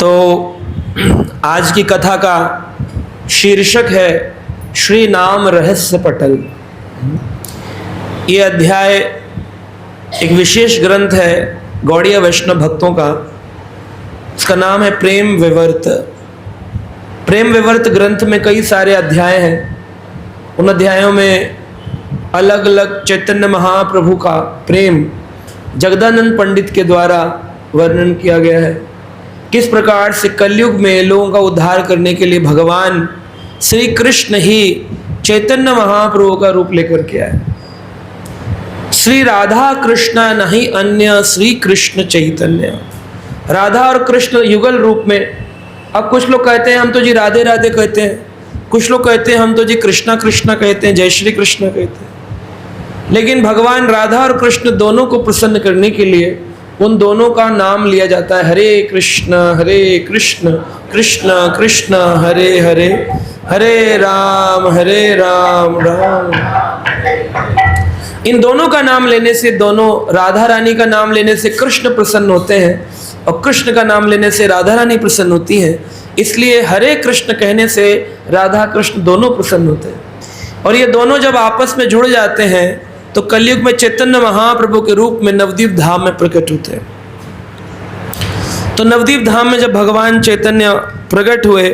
तो आज की कथा का शीर्षक है श्री नाम रहस्य पटल। ये अध्याय एक विशेष ग्रंथ है गौड़ीय वैष्णव भक्तों का। इसका नाम है प्रेम विवर्त। प्रेम विवर्त ग्रंथ में कई सारे अध्याय हैं। उन अध्यायों में अलग अलग चैतन्य महाप्रभु का प्रेम जगदानंद पंडित के द्वारा वर्णन किया गया है। किस प्रकार से कलयुग में लोगों का उद्धार करने के लिए भगवान श्री कृष्ण ही चैतन्य महाप्रभु का रूप लेकर के आए। श्री राधा कृष्ण नहीं अन्य श्री कृष्ण चैतन्य। राधा और कृष्ण युगल रूप में। अब कुछ लोग कहते हैं हम तो जी राधे राधे कहते हैं, कुछ लोग कहते हैं हम तो जी कृष्णा कृष्णा कहते हैं, जय श्री कृष्ण कहते हैं। लेकिन भगवान राधा और कृष्ण दोनों को प्रसन्न करने के लिए उन दोनों का नाम लिया जाता है हरे कृष्ण कृष्ण कृष्ण हरे हरे, हरे राम राम। इन दोनों का नाम लेने से, दोनों राधा रानी का नाम लेने से कृष्ण प्रसन्न होते हैं और कृष्ण का नाम लेने से राधा रानी प्रसन्न होती हैं। इसलिए हरे कृष्ण कहने से राधा कृष्ण दोनों प्रसन्न होते हैं। और ये दोनों जब आपस में जुड़ जाते हैं तो कलयुग में चैतन्य महाप्रभु के रूप में नवदीप धाम में प्रकट होते हैं। तो नवदीप धाम में जब भगवान चैतन्य प्रकट हुए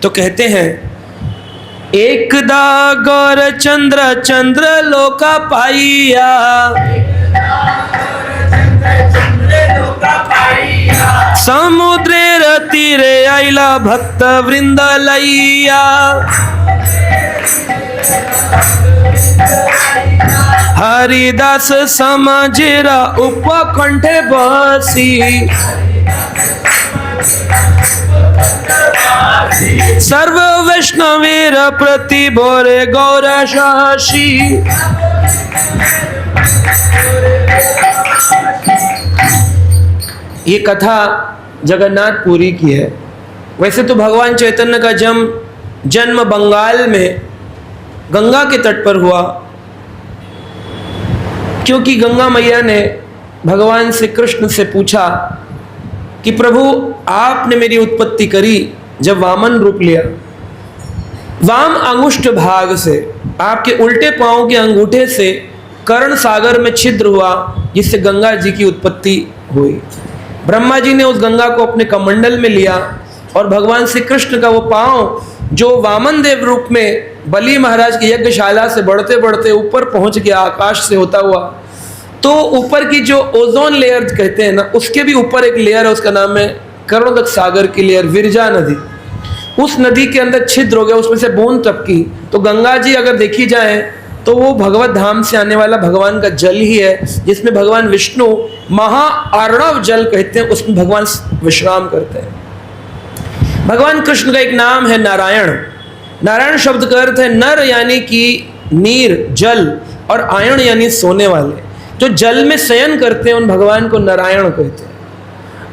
तो कहते हैं एकदा गौर चंद्र चंद्र लोका पाइया, समुद्रेर तीरे आइला भक्त वृंद लैया, हरिदास समझेरा उपकंठे बसी, सर्व वैष्णवीर प्रति बोरे गौर शाशी। ये कथा जगन्नाथपुरी की है। वैसे तो भगवान चैतन्य का जन्म बंगाल में गंगा के तट पर हुआ, क्योंकि गंगा मैया ने भगवान श्री कृष्ण से पूछा कि प्रभु आपने मेरी उत्पत्ति करी जब वामन रूप लिया, वाम अंगुष्ठ भाग से आपके उल्टे पांव के अंगूठे से कर्ण सागर में छिद्र हुआ जिससे गंगा जी की उत्पत्ति हुई। ब्रह्मा जी ने उस गंगा को अपने कमंडल में लिया और भगवान श्री कृष्ण का वो पांव जो वामन देव रूप में बलि महाराज की यज्ञशाला से बढ़ते बढ़ते ऊपर पहुंच गया आकाश से होता हुआ, तो ऊपर की जो ओजोन लेयर कहते हैं ना, उसके भी ऊपर एक लेयर है, उसका नाम है कर्णोदक सागर की लेयर, विरजा नदी। उस नदी के अंदर छिद्र हो गया, उसमें से बूंद टपकी। तो गंगा जी अगर देखी जाए तो वो भगवत धाम से आने वाला भगवान का जल ही है, जिसमें भगवान विष्णु महाआर्णव जल कहते हैं, उसमें भगवान विश्राम करते हैं। भगवान कृष्ण का एक नाम है नारायण। नारायण शब्द का अर्थ है नर यानी कि नीर जल, और आयण यानी सोने वाले। जो जल में शयन करते हैं उन भगवान को नारायण कहते हैं।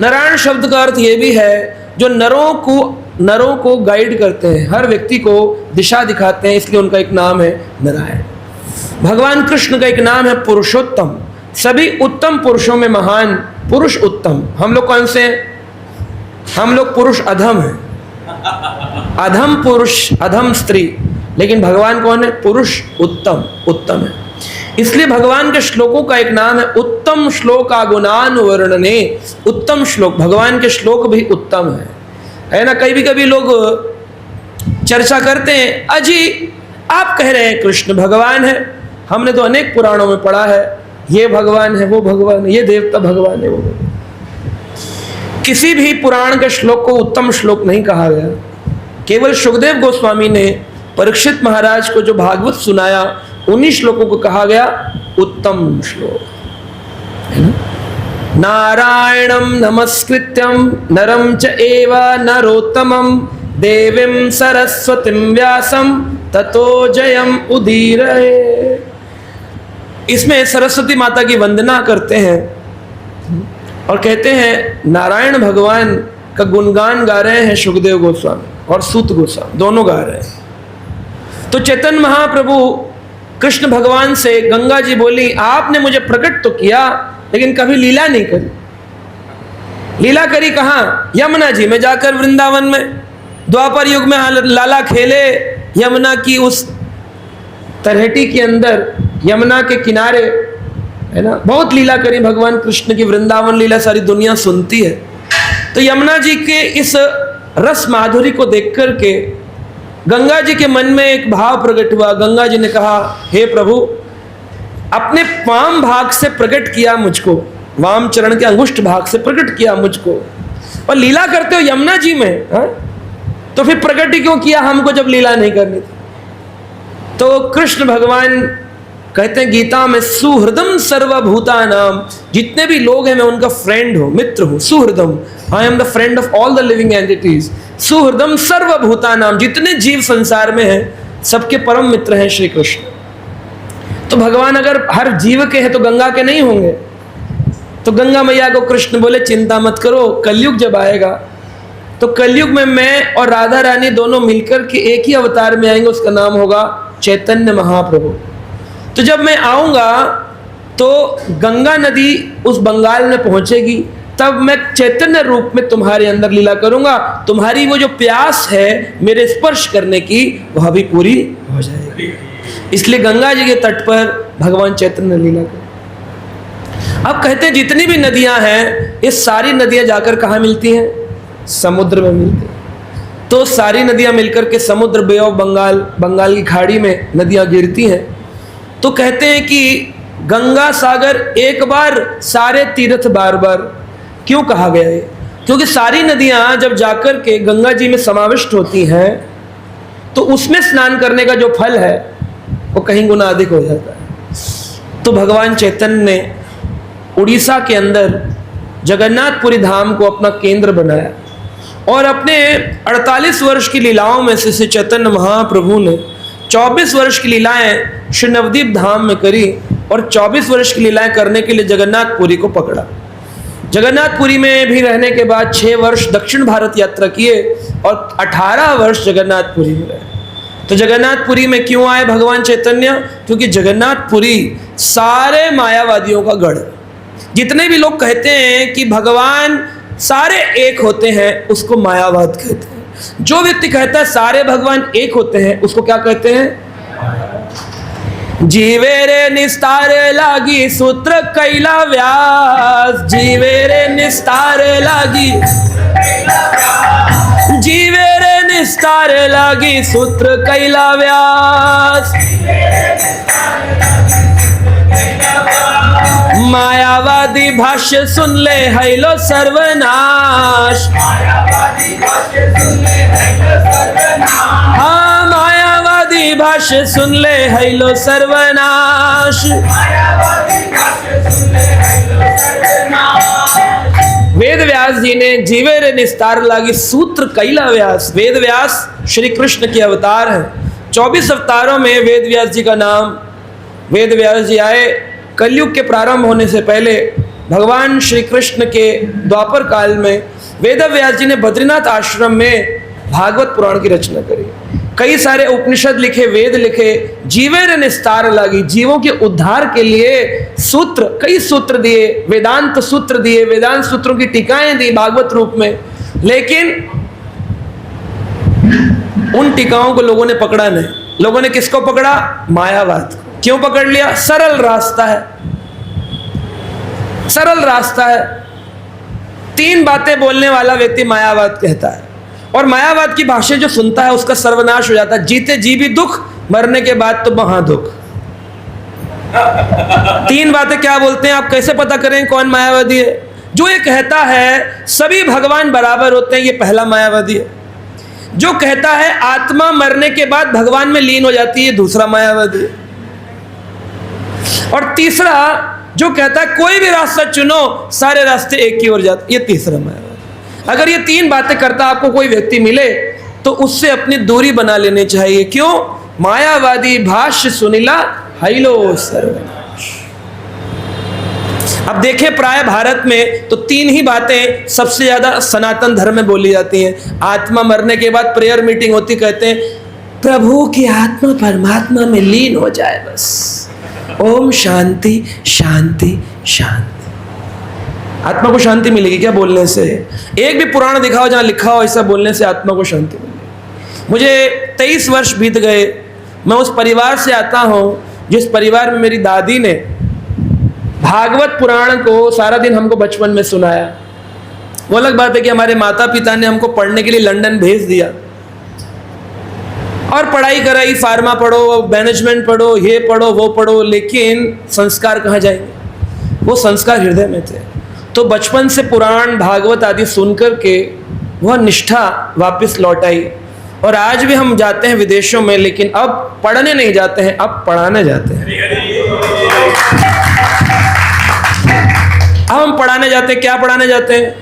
नारायण शब्द का अर्थ ये भी है जो नरों को गाइड करते हैं, हर व्यक्ति को दिशा दिखाते हैं, इसलिए उनका एक नाम है नारायण। भगवान कृष्ण का एक नाम है पुरुषोत्तम। सभी उत्तम पुरुषों में महान पुरुष उत्तम। हम लोग कौन से हैं? हम लोग पुरुष अधम हैं, अधम पुरुष अधम स्त्री, लेकिन भगवान कौन है? पुरुष उत्तम, उत्तम है। इसलिए भगवान के श्लोकों का एक नाम है उत्तम श्लोक गुणान वर्णने। उत्तम श्लोक, भगवान के श्लोक भी उत्तम है ना। कभी लोग चर्चा करते हैं अजी आप कह रहे हैं कृष्ण भगवान है, हमने तो अनेक पुराणों में पढ़ा है ये भगवान है, वो भगवान है, ये देवता भगवान है, वो भगवान। किसी भी पुराण के श्लोक को उत्तम श्लोक नहीं कहा गया। केवल सुखदेव गोस्वामी ने परीक्षित महाराज को जो भागवत सुनाया उन्हीं श्लोकों को कहा गया उत्तम श्लोक, है ना। नारायणं नमस्कृत्यं नरं च एव नरोत्तमं देवीं सरस्वतीं व्यासं ततो जयम् उदीरये। इसमें सरस्वती माता की वंदना करते हैं और कहते हैं नारायण भगवान का गुणगान गा रहे हैं सुखदेव गोस्वामी और सूत गोस्वामी, दोनों गा रहे हैं। तो चैतन्य महाप्रभु कृष्ण भगवान से गंगा जी बोली आपने मुझे प्रकट तो किया लेकिन कभी लीला नहीं करी। लीला करी कहाँ? यमुना जी में जाकर, वृंदावन में। द्वापर युग में लाला खेले यमुना की उस तलहटी के अंदर, यमुना के किनारे, है ना। बहुत लीला करी भगवान कृष्ण की, वृंदावन लीला सारी दुनिया सुनती है। तो यमुना जी के इस रस माधुरी को देख करके गंगा जी के मन में एक भाव प्रकट हुआ। गंगा जी ने कहा, हे प्रभु, अपने वाम भाग से प्रकट किया मुझको, वाम चरण के अंगुष्ठ भाग से प्रकट किया मुझको, और लीला करते हो यमुना जी में, है? तो फिर प्रकट ही क्यों किया हमको जब लीला नहीं करनी थी? तो कृष्ण भगवान कहते हैं गीता में, सुहृदम सर्वभूतानाम, जितने भी लोग हैं मैं उनका फ्रेंड हूं, मित्र हूं। सुहृदम, I am the friend of all the living entities. सुहृदम सर्वभूतानाम, जितने जीव संसार में हैं सबके परम मित्र हैं श्री कृष्ण। तो भगवान अगर हर जीव के हैं तो गंगा के नहीं होंगे? तो गंगा मैया को कृष्ण बोले, चिंता मत करो, कलयुग जब आएगा तो कलयुग में मैं और राधा रानी दोनों मिलकर के एक ही अवतार में आएंगे, उसका नाम होगा चैतन्य महाप्रभु। तो जब मैं आऊंगा तो गंगा नदी उस बंगाल में पहुंचेगी, तब मैं चैतन्य रूप में तुम्हारे अंदर लीला करूंगा। तुम्हारी वो जो प्यास है मेरे स्पर्श करने की, वह भी पूरी हो जाएगी। इसलिए गंगा जी के तट पर भगवान चैतन्य लीला कर। अब कहते हैं जितनी भी नदियां हैं, ये सारी नदियां जाकर कहाँ मिलती हैं? समुद्र में मिलती हैं। तो सारी नदियां मिलकर के समुद्र, बे ऑफ बंगाल, बंगाल की खाड़ी में नदियां गिरती हैं। तो कहते हैं कि गंगा सागर एक बार, सारे तीर्थ बार बार। क्यों कहा गया है? क्योंकि सारी नदियां जब जाकर के गंगा जी में समाविष्ट होती हैं तो उसमें स्नान करने का जो फल है वो कहीं गुना अधिक हो जाता है। तो भगवान चैतन्य ने उड़ीसा के अंदर जगन्नाथपुरी धाम को अपना केंद्र बनाया, और अपने 48 वर्ष की लीलाओं में से चैतन्य महाप्रभु ने 24 वर्ष की लीलाएं श्री नवदीप धाम में करी, और 24 वर्ष की लीलाएं करने के लिए जगन्नाथपुरी को पकड़ा। जगन्नाथपुरी में भी रहने के बाद 6 वर्ष दक्षिण भारत यात्रा किए और 18 वर्ष जगन्नाथपुरी में रहे। तो जगन्नाथपुरी में क्यों आए भगवान चैतन्य? क्योंकि जगन्नाथपुरी सारे मायावादियों का गढ़। जितने भी लोग कहते हैं कि भगवान सारे एक होते हैं, उसको मायावाद कहते हैं। जो व्यक्ति कहता है सारे भगवान एक होते हैं, उसको क्या कहते हैं? जीवे रे निस्तार लागी सूत्र कैला व्यास, जीवे रे निस्तार लागी, जीवे रे निस्तार लागी सूत्र कैला व्यास। मायावादी भाष्य सुन ले हैलो सर्वनाश, हाँ मायावादी भाष्य सुन ले हैलो सर्वनाश। वेद व्यास जी ने जीवे रे निस्तार लागी सूत्र कैला व्यास। वेद व्यास श्री कृष्ण के अवतार हैं। 24 अवतारों में वेद व्यास जी का नाम। वेद व्यास जी आए कलयुग के प्रारंभ होने से पहले। भगवान श्री कृष्ण के द्वापर काल में वेद व्यास जी ने बद्रीनाथ आश्रम में भागवत पुराण की रचना करी। कई सारे उपनिषद लिखे, वेद लिखे। जीवे रे निस्तार लागी, जीवों के उद्धार के लिए सूत्र, कई सूत्र दिए, वेदांत सूत्र दिए, वेदांत सूत्रों की टीकाएं दी भागवत रूप में। लेकिन उन टीकाओं को लोगों ने पकड़ा नहीं। लोगों ने किसको पकड़ा? मायावाद को। क्यों पकड़ लिया? सरल रास्ता है, सरल रास्ता है। 3 बातें बोलने वाला व्यक्ति मायावाद कहता है, और मायावाद की भाषा जो सुनता है उसका सर्वनाश हो जाता है। जीते जी भी दुख, मरने के बाद तो महा दुख। 3 बातें क्या बोलते हैं? आप कैसे पता करें कौन मायावादी है? जो ये कहता है सभी भगवान बराबर होते हैं, ये पहला मायावादी है। जो कहता है आत्मा मरने के बाद भगवान में लीन हो जाती है, दूसरा मायावादी है। और तीसरा जो कहता है कोई भी रास्ता चुनो, सारे रास्ते एक की ओर जाते, ये तीसरा मायावादी। अगर ये 3 बातें करता आपको कोई व्यक्ति मिले तो उससे अपनी दूरी बना लेनी चाहिए। क्यों? मायावादी भाष्य सुनिला हैलो सर्वनाश। अब देखें प्राय भारत में तो 3 ही बातें सबसे ज्यादा सनातन धर्म में बोली जाती हैं। आत्मा मरने के बाद प्रेयर मीटिंग होती, कहते हैं प्रभु की आत्मा परमात्मा में लीन हो जाए, बस ओम शांति शांति शांति। आत्मा को शांति मिलेगी क्या बोलने से? एक भी पुराण दिखाओ जहाँ लिखा हो ऐसा बोलने से आत्मा को शांति मिलेगी। मुझे 23 वर्ष बीत गए, मैं उस परिवार से आता हूँ जिस परिवार में मेरी दादी ने भागवत पुराण को सारा दिन हमको बचपन में सुनाया। वो अलग बात है कि हमारे माता पिता ने हमको पढ़ने के लिए लंदन भेज दिया और पढ़ाई कराई, फार्मा पढ़ो, मैनेजमेंट पढ़ो, ये पढ़ो, वो पढ़ो, लेकिन संस्कार कहाँ जाएंगे? वो संस्कार हृदय में थे। तो बचपन से पुराण भागवत आदि सुनकर के वह निष्ठा वापस लौट आई। और आज भी हम जाते हैं विदेशों में, लेकिन अब पढ़ने नहीं जाते हैं, अब पढ़ाने जाते हैं। अब हम पढ़ाने जाते हैं। क्या पढ़ाने जाते हैं?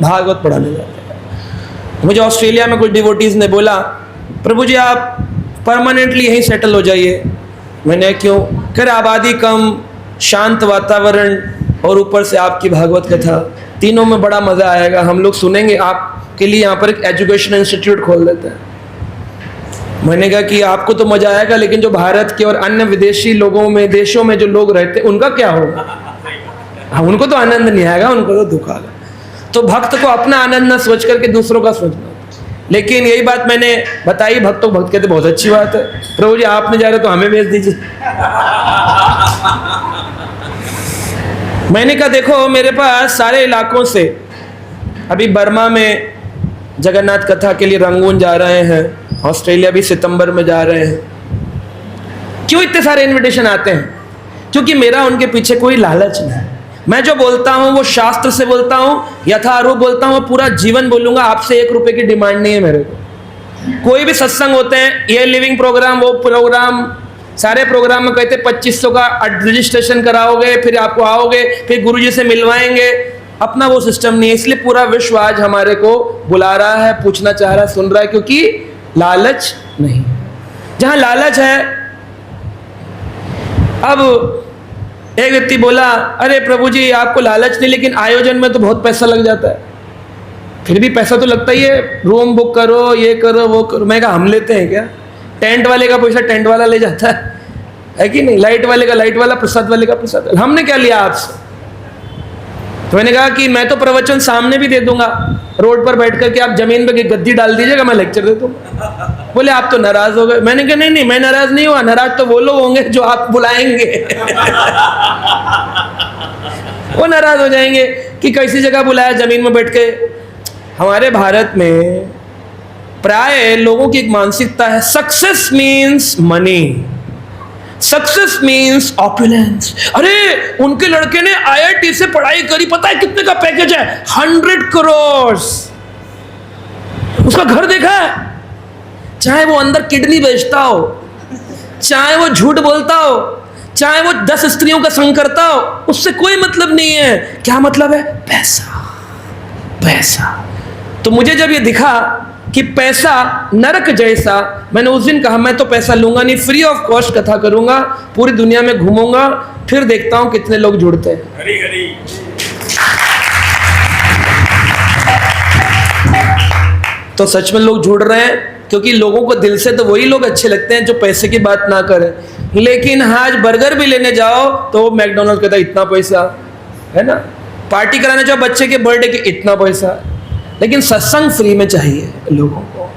भागवत पढ़ाने जाते हैं। मुझे ऑस्ट्रेलिया में कुछ डिवोटीज ने बोला, प्रभु जी आप परमानेंटली यहीं सेटल हो जाइए। मैंने क्यों? कह रहे आबादी कम, शांत वातावरण और ऊपर से आपकी भागवत कथा, तीनों में बड़ा मजा आएगा। हम लोग सुनेंगे, आपके लिए यहाँ पर एक एजुकेशन इंस्टीट्यूट खोल देते हैं। मैंने कहा कि आपको तो मजा आएगा, लेकिन जो भारत के और अन्य विदेशी लोगों में, देशों में जो लोग रहते हैं उनका क्या होगा? हाँ, उनको तो आनंद नहीं आएगा, उनको तो दुख आएगा। तो भक्त को अपना आनंद न सोच करके दूसरों का सोचना। लेकिन यही बात मैंने बताई, भक्तों भक्त कहते बहुत अच्छी बात है, प्रभु जी आप नहीं जा रहे तो हमें भेज दीजिए। मैंने कहा देखो मेरे पास सारे इलाकों से, अभी बर्मा में जगन्नाथ कथा के लिए रंगून जा रहे हैं, ऑस्ट्रेलिया भी सितंबर में जा रहे हैं। क्यों इतने सारे इनविटेशन आते हैं? क्योंकि मेरा उनके पीछे कोई लालच नहीं। मैं जो बोलता हूं वो शास्त्र से बोलता हूं, यथारूप बोलता हूं, पूरा जीवन बोलूंगा। आपसे 1 रुपए की डिमांड नहीं है मेरे को। कोई भी सत्संग होते हैं, ये लिविंग प्रोग्राम, वो प्रोग्राम, सारे प्रोग्राम में कहते 2500 का रजिस्ट्रेशन कराओगे, फिर आपको आओगे, फिर गुरुजी से मिलवाएंगे। अपना वो सिस्टम नहीं है। इसलिए पूरा विश्व आज हमारे को बुला रहा है, पूछना चाह रहा है, सुन रहा है, क्योंकि लालच नहीं। जहां लालच है, अब एक व्यक्ति बोला अरे प्रभु जी आपको लालच नहीं, लेकिन आयोजन में तो बहुत पैसा लग जाता है। फिर भी पैसा तो लगता ही है, रूम बुक करो, ये करो, वो करो। मैं कहा हम लेते हैं क्या? टेंट वाले का पैसा टेंट वाला ले जाता है कि नहीं? लाइट वाले का लाइट वाला, प्रसाद वाले का प्रसाद। हमने क्या लिया आपसे? तो मैंने कहा कि मैं तो प्रवचन सामने भी दे दूंगा, रोड पर बैठ करके आप जमीन पे गद्दी डाल दीजिएगा, मैं लेक्चर दे दूंगा। बोले आप तो नाराज हो गए। मैंने कहा नहीं नहीं, मैं नाराज नहीं हुआ, नाराज तो वो लोग होंगे जो आप बुलाएंगे। वो नाराज हो जाएंगे कि कैसी जगह बुलाया जमीन में बैठ के। हमारे भारत में प्राय लोगों की एक मानसिकता है, success means money, success means opulence. अरे उनके लड़के ने IIT से पढ़ाई करी, पता है कितने का पैकेज है? 100 करोड़। उसका घर देखा है? चाहे वो अंदर किडनी बेचता हो, चाहे वो झूठ बोलता हो, चाहे वो 10 स्त्रियों का संग करता हो, उससे कोई मतलब नहीं है। क्या मतलब है? पैसा, पैसा। तो मुझे जब ये दिखा कि पैसा नरक जैसा, मैंने उस दिन कहा मैं तो पैसा लूंगा नहीं, फ्री ऑफ कॉस्ट कथा करूंगा, पूरी दुनिया में घूमूंगा, फिर देखता हूं कितने लोग जुड़ते हैं। हरी हरी। तो सच में लोग जुड़ रहे हैं, क्योंकि लोगों को दिल से तो वही लोग अच्छे लगते हैं जो पैसे की बात ना करें। लेकिन आज बर्गर भी लेने जाओ तो मैकडोनल्ड कहता है इतना पैसा है ना, पार्टी कराने जाओ बच्चे के बर्थडे के इतना पैसा, लेकिन सत्संग फ्री में चाहिए लोगों को।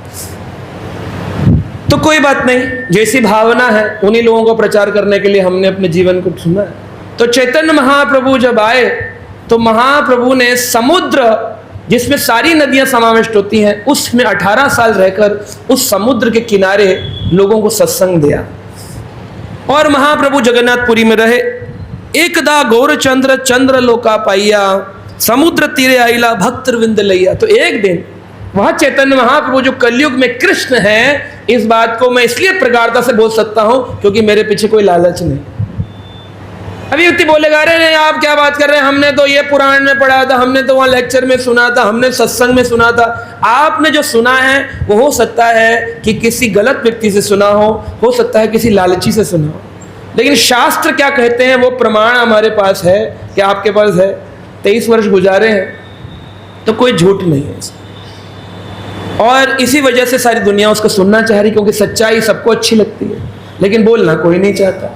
तो कोई बात नहीं, जैसी भावना है उन्हीं लोगों को प्रचार करने के लिए हमने अपने जीवन को चुना है। तो चैतन्य महाप्रभु जब आए तो महाप्रभु ने समुद्र जिसमें सारी नदियां समाविष्ट होती हैं, उसमें 18 साल रहकर उस समुद्र के किनारे लोगों को सत्संग दिया। और महाप्रभु जगन्नाथपुरी में रहे। एकदा गौरचंद्र चंद्र लोका पाइया, समुद्र तीरे आइला भक्तरविंद लैया। तो एक दिन वहां चैतन्य महाप्रभु जो कलयुग में कृष्ण है, इस बात को मैं इसलिए प्रगाढ़ता से बोल सकता हूं क्योंकि मेरे पीछे कोई लालच नहीं। अभी व्यक्ति बोलेगा अरे नहीं आप क्या बात कर रहे हैं, हमने तो ये पुराण में पढ़ा था, हमने तो वहां लेक्चर में सुना था, हमने सत्संग में सुना था। आपने जो सुना है वो हो सकता है कि किसी गलत व्यक्ति से सुना हो सकता है किसी लालची से सुना हो, लेकिन शास्त्र क्या कहते हैं वो प्रमाण हमारे पास है कि आपके पास है। 23 वर्ष गुजारे हैं तो कोई झूठ नहीं है, और इसी वजह से सारी दुनिया उसको सुनना चाह रही, क्योंकि सच्चाई सबको अच्छी लगती है लेकिन बोलना कोई नहीं चाहता।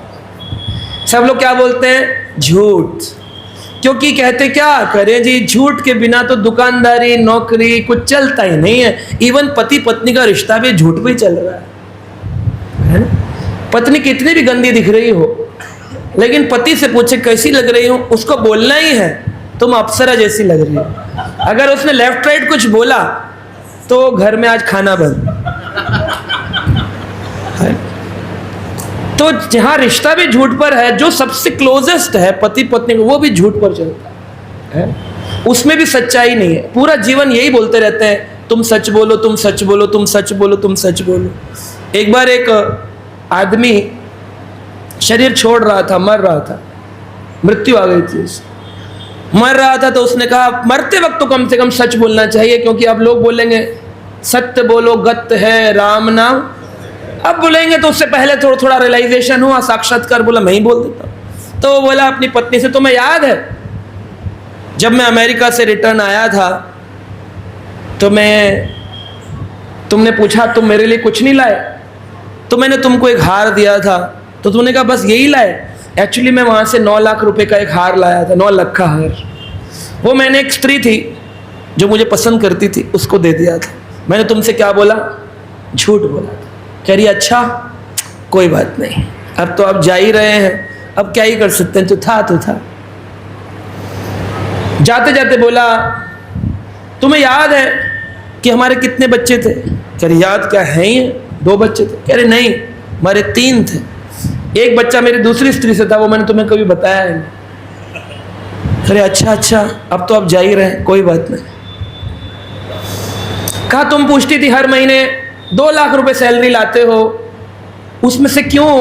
सब लोग क्या बोलते हैं? झूठ। क्योंकि कहते क्या करें जी, झूठ के बिना तो दुकानदारी नौकरी कुछ चलता ही नहीं है। इवन पति पत्नी का रिश्ता भी झूठ पे चल रहा है ना। पत्नी कितनी भी गंदी दिख रही हो, लेकिन पति से पूछे कैसी लग रही हो, उसको बोलना ही है तुम अप्सरा जैसी लग रही हो। अगर उसने लेफ्ट राइट कुछ बोला तो घर में आज खाना बंद है। तो जहां रिश्ता भी झूठ पर है, जो सबसे क्लोजेस्ट है पति पत्नी को, वो भी झूठ पर चलता है, उसमें भी सच्चाई नहीं है। पूरा जीवन यही बोलते रहते हैं, तुम सच बोलो, तुम सच बोलो, तुम सच बोलो, तुम सच बोलो। एक बार एक आदमी शरीर छोड़ रहा था, मर रहा था, मृत्यु आ गई थी उसे, मर रहा था। तो उसने कहा मरते वक्त तो कम से कम सच बोलना चाहिए, क्योंकि अब लोग बोलेंगे सत्य बोलो गत है राम नाम। अब बोलेंगे तो उससे पहले थोड़ा थोड़ा रियलाइजेशन हुआ, साक्षात्कार, बोला मैं ही बोल देता हूँ। तो वो बोला अपनी पत्नी से, तुम्हें याद है जब मैं अमेरिका से रिटर्न आया था तो तुमने पूछा तुम मेरे लिए कुछ नहीं लाए, तो मैंने तुमको एक हार दिया था, तो तुमने कहा बस यही लाए। एक्चुअली मैं वहाँ से 9 लाख रुपए का एक हार लाया था, 9 लाख का हार। वो मैंने एक स्त्री थी जो मुझे पसंद करती थी, उसको दे दिया था। मैंने तुमसे क्या बोला, झूठ बोला। कह रही अच्छा कोई बात नहीं, अब तो आप जा ही रहे हैं, अब क्या ही कर सकते हैं, तो था। जाते जाते बोला तुम्हें याद है कि हमारे कितने बच्चे थे? कह रही याद क्या है ही 2 बच्चे थे। कह रहे नहीं हमारे 3 थे, एक बच्चा मेरी दूसरी स्त्री से था, वो मैंने तुम्हें कभी बताया है नहीं। कह रहे अच्छा अब तो आप जा ही रहे, कोई बात नहीं। कहा तुम पूछती थी हर महीने 2 लाख रुपए सैलरी लाते हो, उसमें से क्यों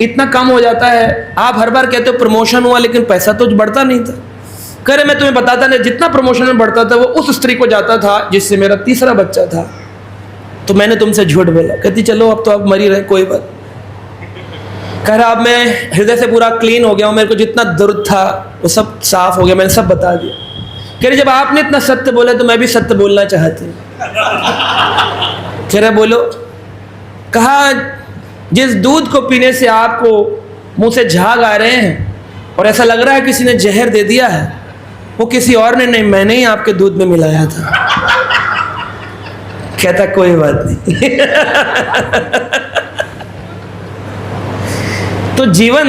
इतना कम हो जाता है? आप हर बार कहते हो प्रमोशन हुआ, लेकिन पैसा तो बढ़ता नहीं था। कह रहे मैं तुम्हें बताता नहीं, जितना प्रमोशन में बढ़ता था वो उस स्त्री को जाता था जिससे मेरा तीसरा बच्चा था, तो मैंने तुमसे झूठ बोला। कहती चलो अब तो आप मरी रहे, कोई बात। कह रहा अब मैं हृदय से पूरा क्लीन हो गया हूँ, मेरे को जितना दर्द था वो सब साफ हो गया, मैंने सब बता दिया। कह रही जब आपने इतना सत्य बोला तो मैं भी सत्य बोलना चाहती हूँ। कह रहे बोलो। कहा जिस दूध को पीने से आपको मुंह से झाग आ रहे हैं और ऐसा लग रहा है किसी ने जहर दे दिया है, वो किसी और ने नहीं, मैंने ही आपके दूध में मिलाया था। कहता कोई बात नहीं। तो जीवन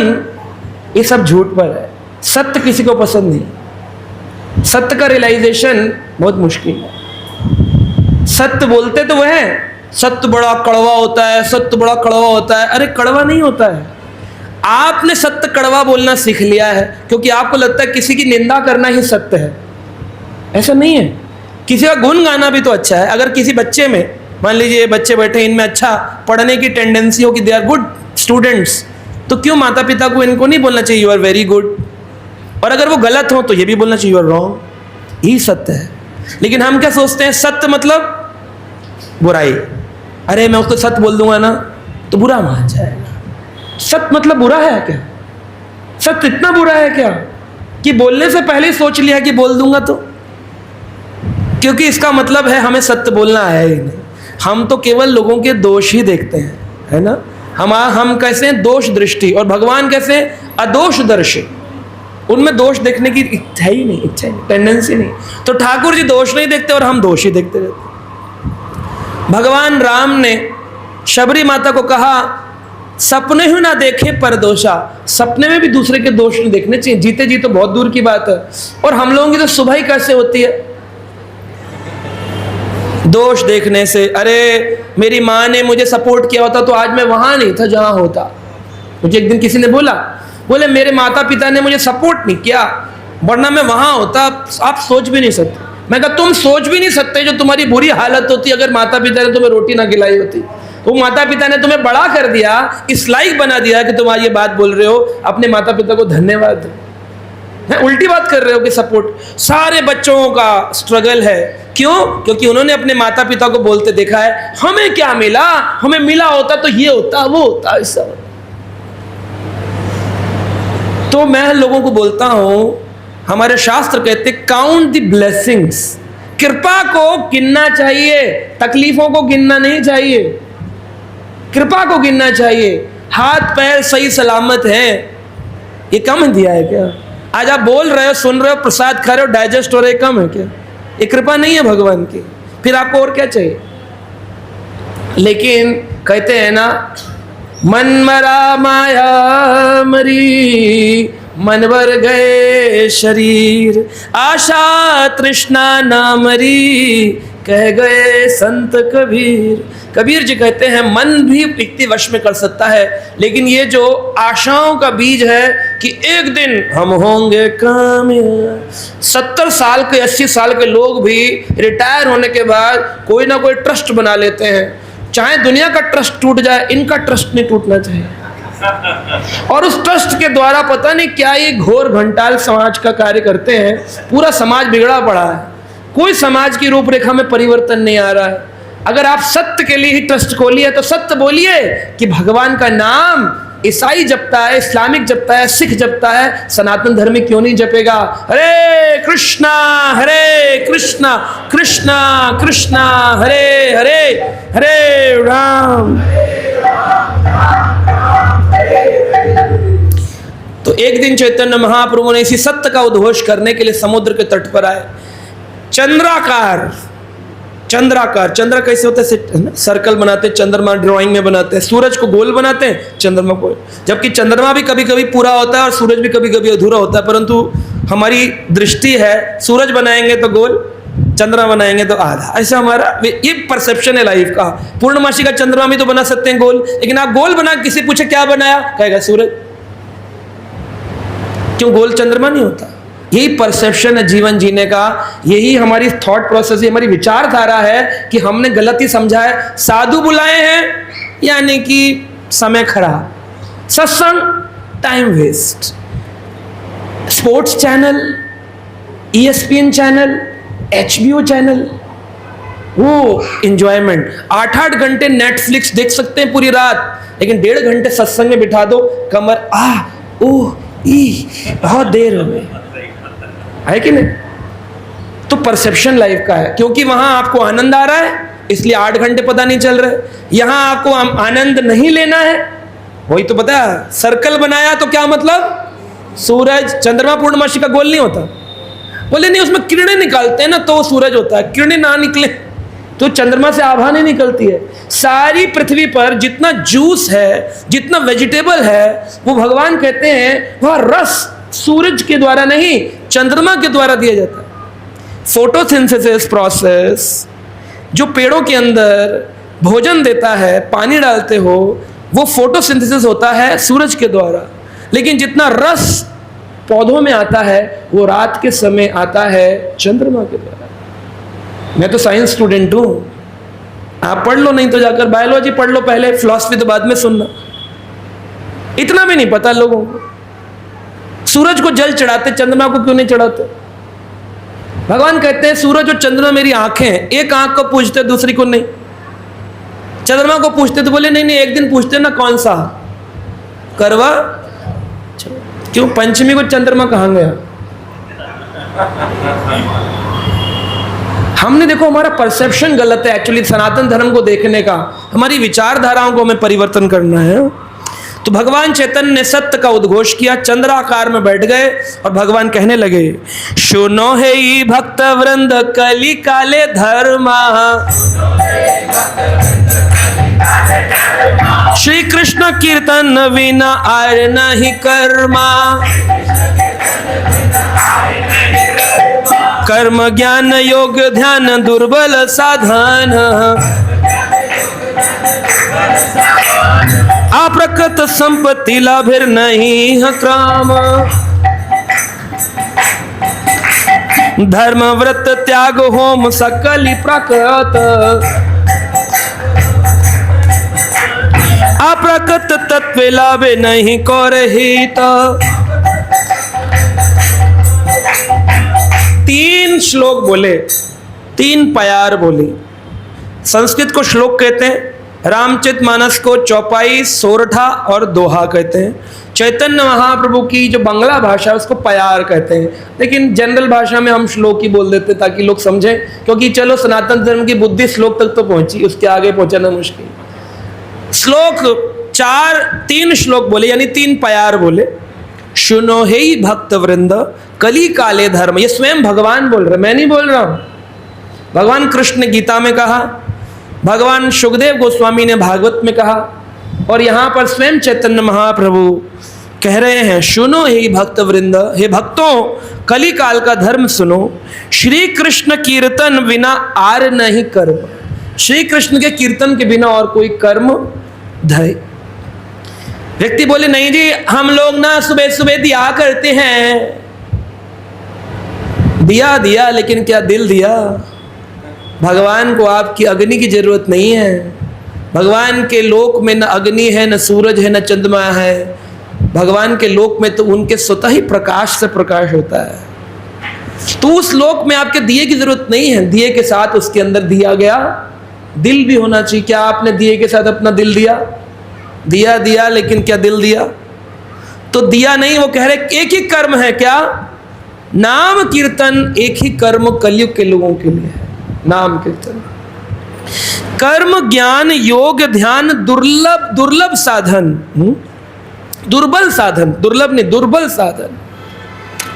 ये सब झूठ पर है, सत्य किसी को पसंद नहीं। सत्य का रियलाइजेशन बहुत मुश्किल है। सत्य बोलते तो वह है, सत्य बड़ा कड़वा होता है, सत्य बड़ा कड़वा होता है। अरे कड़वा नहीं होता है, आपने सत्य कड़वा बोलना सीख लिया है क्योंकि आपको लगता है किसी की निंदा करना ही सत्य है। ऐसा नहीं है, किसी का गुण गाना भी तो अच्छा है। अगर किसी बच्चे में, मान लीजिए बच्चे बैठे, इनमें अच्छा पढ़ने की टेंडेंसी हो कि दे आर गुड स्टूडेंट्स, तो क्यों माता पिता को इनको नहीं बोलना चाहिए यू आर वेरी गुड? और अगर वो गलत हो तो ये भी बोलना चाहिए यू आर रॉन्ग। यही सत्य है। लेकिन हम क्या सोचते हैं, सत्य मतलब बुराई। अरे मैं उसको सत्य बोल दूंगा ना तो बुरा मान जाएगा। सत्य मतलब बुरा है क्या? सत्य इतना बुरा है क्या कि बोलने से पहले ही सोच लिया कि बोल दूंगा तो? क्योंकि इसका मतलब है हमें सत्य बोलना आया ही नहीं। हम तो केवल लोगों के दोष ही देखते हैं, है ना। हम कैसे हैं, दोष दृष्टि, और भगवान कैसे हैं, अदोष दर्शी। उनमें दोष देखने की इच्छा ही नहीं, टेंडेंसी नहीं। तो ठाकुर जी दोष नहीं देखते और हम दोष ही देखते रहते। भगवान राम ने शबरी माता को कहा सपने ही ना देखे पर दोषा। सपने में भी दूसरे के दोष नहीं देखने चाहिए, जीते जी तो बहुत दूर की बात है। और हम लोगों की तो सुबह ही कैसे होती है दोष देखने से। अरे मेरी माँ ने मुझे सपोर्ट किया होता तो आज मैं वहां नहीं था जहां होता। मुझे एक दिन किसी ने बोले मेरे माता पिता ने मुझे सपोर्ट नहीं किया वरना मैं वहां होता। आप सोच भी नहीं सकते। मैं कहा तुम सोच भी नहीं सकते जो तुम्हारी बुरी हालत होती अगर माता पिता ने तुम्हें रोटी ना खिलाई होती। तो माता पिता ने तुम्हें बड़ा कर दिया, इस लायक बना दिया कि तुम आज ये बात बोल रहे हो। अपने माता पिता को धन्यवाद दो। उल्टी बात कर रहे हो कि सपोर्ट। सारे बच्चों का स्ट्रगल है। क्यों? क्योंकि उन्होंने अपने माता पिता को बोलते देखा है हमें क्या मिला, हमें मिला होता तो ये होता वो होता ऐसा। तो मैं लोगों को बोलता हूं, हमारे शास्त्र कहते काउंट द ब्लेसिंग्स। कृपा को गिनना चाहिए, तकलीफों को गिनना नहीं चाहिए। कृपा को गिनना चाहिए। हाथ पैर सही सलामत है, ये कम दिया है क्या? आज आप बोल रहे हो, सुन रहे हो, प्रसाद खा रहे हो, डाइजेस्ट हो रहे, कम है क्या? ये कृपा नहीं है भगवान की? फिर आपको और क्या चाहिए? लेकिन कहते हैं ना, मन मरा माया मरी, मन भर गए शरीर, आशा तृष्णा ना मरी, कह गए संत कबीर। कबीर जी कहते हैं मन भी व्यक्ति वश में कर सकता है, लेकिन ये जो आशाओं का बीज है कि एक दिन हम होंगे कामयाब। 70 साल के 80 साल के लोग भी रिटायर होने के बाद कोई ना कोई ट्रस्ट बना लेते हैं। चाहे दुनिया का ट्रस्ट टूट जाए, इनका ट्रस्ट नहीं टूटना चाहिए। और उस ट्रस्ट के द्वारा पता नहीं क्या ये घोर घंटाल समाज का कार्य करते हैं। पूरा समाज बिगड़ा पड़ा है, कोई समाज की रूपरेखा में परिवर्तन नहीं आ रहा है। अगर आप सत्य के लिए ही ट्रस्ट खोलिए तो सत्य बोलिए कि भगवान का नाम ईसाई जपता है, इस्लामिक जपता है, सिख जपता है, सनातन धर्म में क्यों नहीं जपेगा? हरे कृष्णा कृष्णा कृष्णा हरे हरे, हरे राम। तो एक दिन चैतन्य महाप्रभु ने इसी सत्य का उद्घोष करने के लिए समुद्र के तट पर आए। चंद्राकार, चंद्रा कैसे होता है? सर्कल बनाते हैं, चंद्रमा ड्राइंग में बनाते हैं, सूरज को गोल बनाते हैं, चंद्रमा को, जबकि चंद्रमा भी कभी कभी पूरा होता है और सूरज भी कभी कभी अधूरा होता है। परंतु हमारी दृष्टि है, सूरज बनाएंगे तो गोल, चंद्रमा बनाएंगे तो आधा। ऐसा हमारा ये परसेप्शन है लाइफ का। पूर्णमासी का चंद्रमा भी तो बना सकते हैं गोल, लेकिन आप गोल बना, किसी पूछे क्या बनाया, कहेगा सूरज। क्यों गोल चंद्रमा नहीं होता? यही परसेप्शन है जीवन जीने का, यही हमारी थॉट प्रोसेस, हमारी विचारधारा है कि हमने गलत ही समझा है। साधु बुलाए हैं यानी कि समय खराब, सत्संग time waste, sports channel, ESPN channel, HBO channel, वो एंजॉयमेंट। 8-8 घंटे नेटफ्लिक्स देख सकते हैं पूरी रात, लेकिन 1.5 घंटे सत्संग में बिठा दो, कमर बहुत देर हो गई, है कि नहीं? तो परसेप्शन लाइफ का है, क्योंकि वहां आपको आनंद आ रहा है इसलिए 8 घंटे पता नहीं चल रहे। यहां आपको आनंद नहीं लेना है, वही तो पता है। सर्कल बनाया तो क्या मतलब? सूरज, चंद्रमा पूर्णमासी का गोल नहीं होता। बोले नहीं, उसमें किरणें निकालते हैं ना तो सूरज होता है, किरणें ना निकले तो चंद्रमा से आभा नहीं निकलती है। सारी पृथ्वी पर जितना जूस है, जितना वेजिटेबल है, वो भगवान कहते हैं वह रस सूरज के द्वारा नहीं, चंद्रमा के द्वारा दिया जाता है। फोटोसिंथेसिस प्रोसेस जो पेड़ों के अंदर भोजन देता है, पानी डालते हो, वो फोटोसिंथेसिस होता है सूरज के द्वारा। लेकिन जितना रस पौधों में आता है वो रात के समय आता है चंद्रमा के द्वारा। मैं तो साइंस स्टूडेंट हूं, आप पढ़ लो, नहीं तो जाकर बायोलॉजी पढ़ लो पहले, फिलॉसफी तो बाद में सुनना। इतना भी नहीं पता लोगों को। सूरज को जल चढ़ाते, चंद्रमा को क्यों नहीं चढ़ाते? भगवान कहते हैं सूरज और चंद्रमा मेरी आंखें हैं, एक आंख को पूछते दूसरी को नहीं। चंद्रमा को पूछते तो बोले नहीं, एक दिन पूछते ना कौन सा करवा। क्यों पंचमी को चंद्रमा कहां गया? हमने देखो, हमारा परसेप्शन गलत है एक्चुअली सनातन धर्म को देखने का। हमारी विचारधाराओं को हमें परिवर्तन करना है। तो भगवान चैतन्य ने सत्य का उद्घोष किया, चंद्राकार में बैठ गए और भगवान कहने लगे, सुनो हे भक्त वृंद कली काले धर्मा, श्री कृष्ण कीर्तन विना आर नहीं कर्मा, कर्म ज्ञान योग ध्यान दुर्बल साधन, अप्रकृत संपत्ति लाभिर नहीं है क्राम, धर्म व्रत त्याग होम सकल प्रकृत, अप्रकृत तत्व लाभे नहीं कोरहित। 3 श्लोक बोले, 3 प्यार बोली। संस्कृत को श्लोक कहते हैं, रामचरितमानस को चौपाई, सोरठा और दोहा कहते हैं। चैतन्य महाप्रभु की जो बांग्ला भाषा है उसको प्यार कहते हैं, लेकिन जनरल भाषा में हम श्लोक ही बोल देते ताकि लोग समझें, क्योंकि चलो सनातन धर्म की बुद्धि श्लोक तक तो पहुंची, उसके आगे पहुंचाना मुश्किल। श्लोक 3 श्लोक बोले, यानी 3 प्यार बोले। सुनो हे भक्त वृंद कली काले धर्म। ये स्वयं भगवान बोल रहे, मैं नहीं बोल रहा हूं। भगवान कृष्ण ने गीता में कहा, भगवान सुखदेव गोस्वामी ने भागवत में कहा, और यहां पर स्वयं चैतन्य महाप्रभु कह रहे हैं, सुनो हे भक्त वृंद, हे भक्तों कली काल का धर्म सुनो, श्री कृष्ण कीर्तन बिना आर नहीं कर्म। श्री कृष्ण के कीर्तन के बिना और कोई कर्म धरे। व्यक्ति बोले नहीं जी, हम लोग ना सुबह सुबह दिया करते हैं। दिया दिया, लेकिन क्या दिल दिया? भगवान को आपकी अग्नि की जरूरत नहीं है। भगवान के लोक में न अग्नि है, न सूरज है, न चंद्रमा है। भगवान के लोक में तो उनके स्वतः ही प्रकाश से प्रकाश होता है। तो उस लोक में आपके दिए की जरूरत नहीं है। दिए के साथ उसके अंदर दिया गया दिल भी होना चाहिए। क्या आपने दिए के साथ अपना दिल दिया? दिया दिया, लेकिन क्या दिल दिया? तो दिया नहीं। वो कह रहे एक ही कर्म है, क्या? नाम कीर्तन। एक ही कर्म कलयुग के लोगों के लिए है, नाम कीर्तन। कर्म ज्ञान योग ध्यान दुर्लभ साधन, दुर्बल साधन, दुर्लभ नहीं दुर्बल साधन।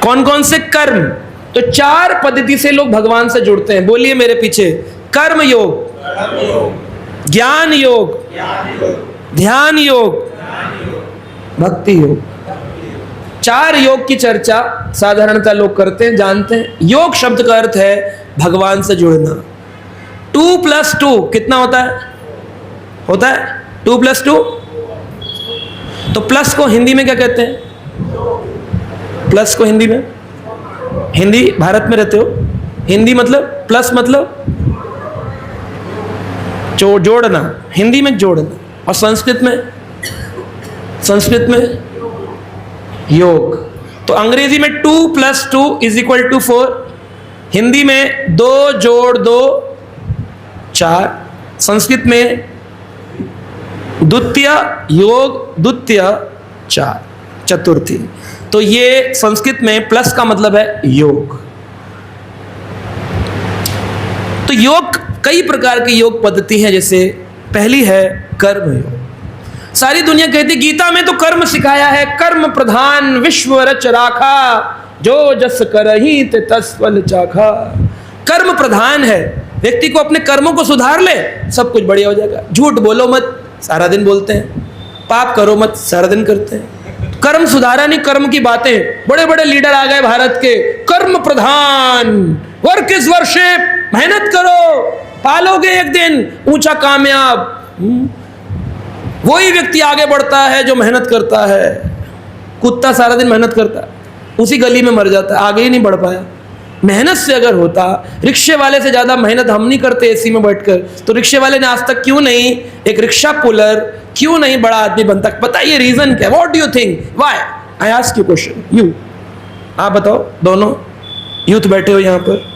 कौन कौन से कर्म? तो 4 पद्धति से लोग भगवान से जुड़ते हैं। बोलिए मेरे पीछे, कर्म योग, ज्ञान योग, ध्यान योग, भक्ति योग। 4 योग की चर्चा साधारणतः लोग करते हैं, जानते हैं। योग शब्द का अर्थ है भगवान से जुड़ना। 2 + 2 कितना होता है? होता है 2 + 2। तो प्लस को हिंदी में क्या कहते हैं? प्लस को हिंदी में, हिंदी भारत में रहते हो, हिंदी मतलब प्लस मतलब जोड़ना, हिंदी में जोड़ना। और संस्कृत में, संस्कृत में योग। तो अंग्रेजी में 2 + 2 = 4, हिंदी में 2 जोड़ 2 4, संस्कृत में द्वितीय योग, द्वितीय 4, चतुर्थी। तो ये संस्कृत में प्लस का मतलब है योग। तो योग कई प्रकार की योग पद्धति है। जैसे पहली है कर्म योग। सारी दुनिया कहती गीता में तो कर्म सिखाया है, कर्म प्रधान विश्व रच राखा, जो जस करहि ते तस फल चाखा। कर्म प्रधान है। व्यक्ति को अपने कर्मों को सुधार ले, सब कुछ बढ़िया हो जाएगा। झूठ बोलो मत, सारा दिन बोलते हैं। पाप करो मत, सारा दिन करते हैं। कर्म सुधारा नहीं, कर्म की बातें। बड़े बड़े लीडर आ गए भारत के, कर्म प्रधान, वर्क इज वर्शिप, मेहनत करो, पालोगे एक दिन ऊंचा कामयाब। वही व्यक्ति आगे बढ़ता है जो मेहनत करता है। कुत्ता सारा दिन मेहनत करता है, उसी गली में मर जाता है, आगे ही नहीं बढ़ पाया। मेहनत से अगर होता, रिक्शे वाले से ज्यादा मेहनत हम नहीं करते एसी में बैठकर, तो रिक्शे वाले ने आज तक क्यों नहीं एक रिक्शा पुलर, क्यों नहीं बड़ा आदमी बनता? बताइए रीजन क्या? What do you think? Why? I ask you question, you, आप बताओ। दोनों यूथ बैठे हो यहाँ पर।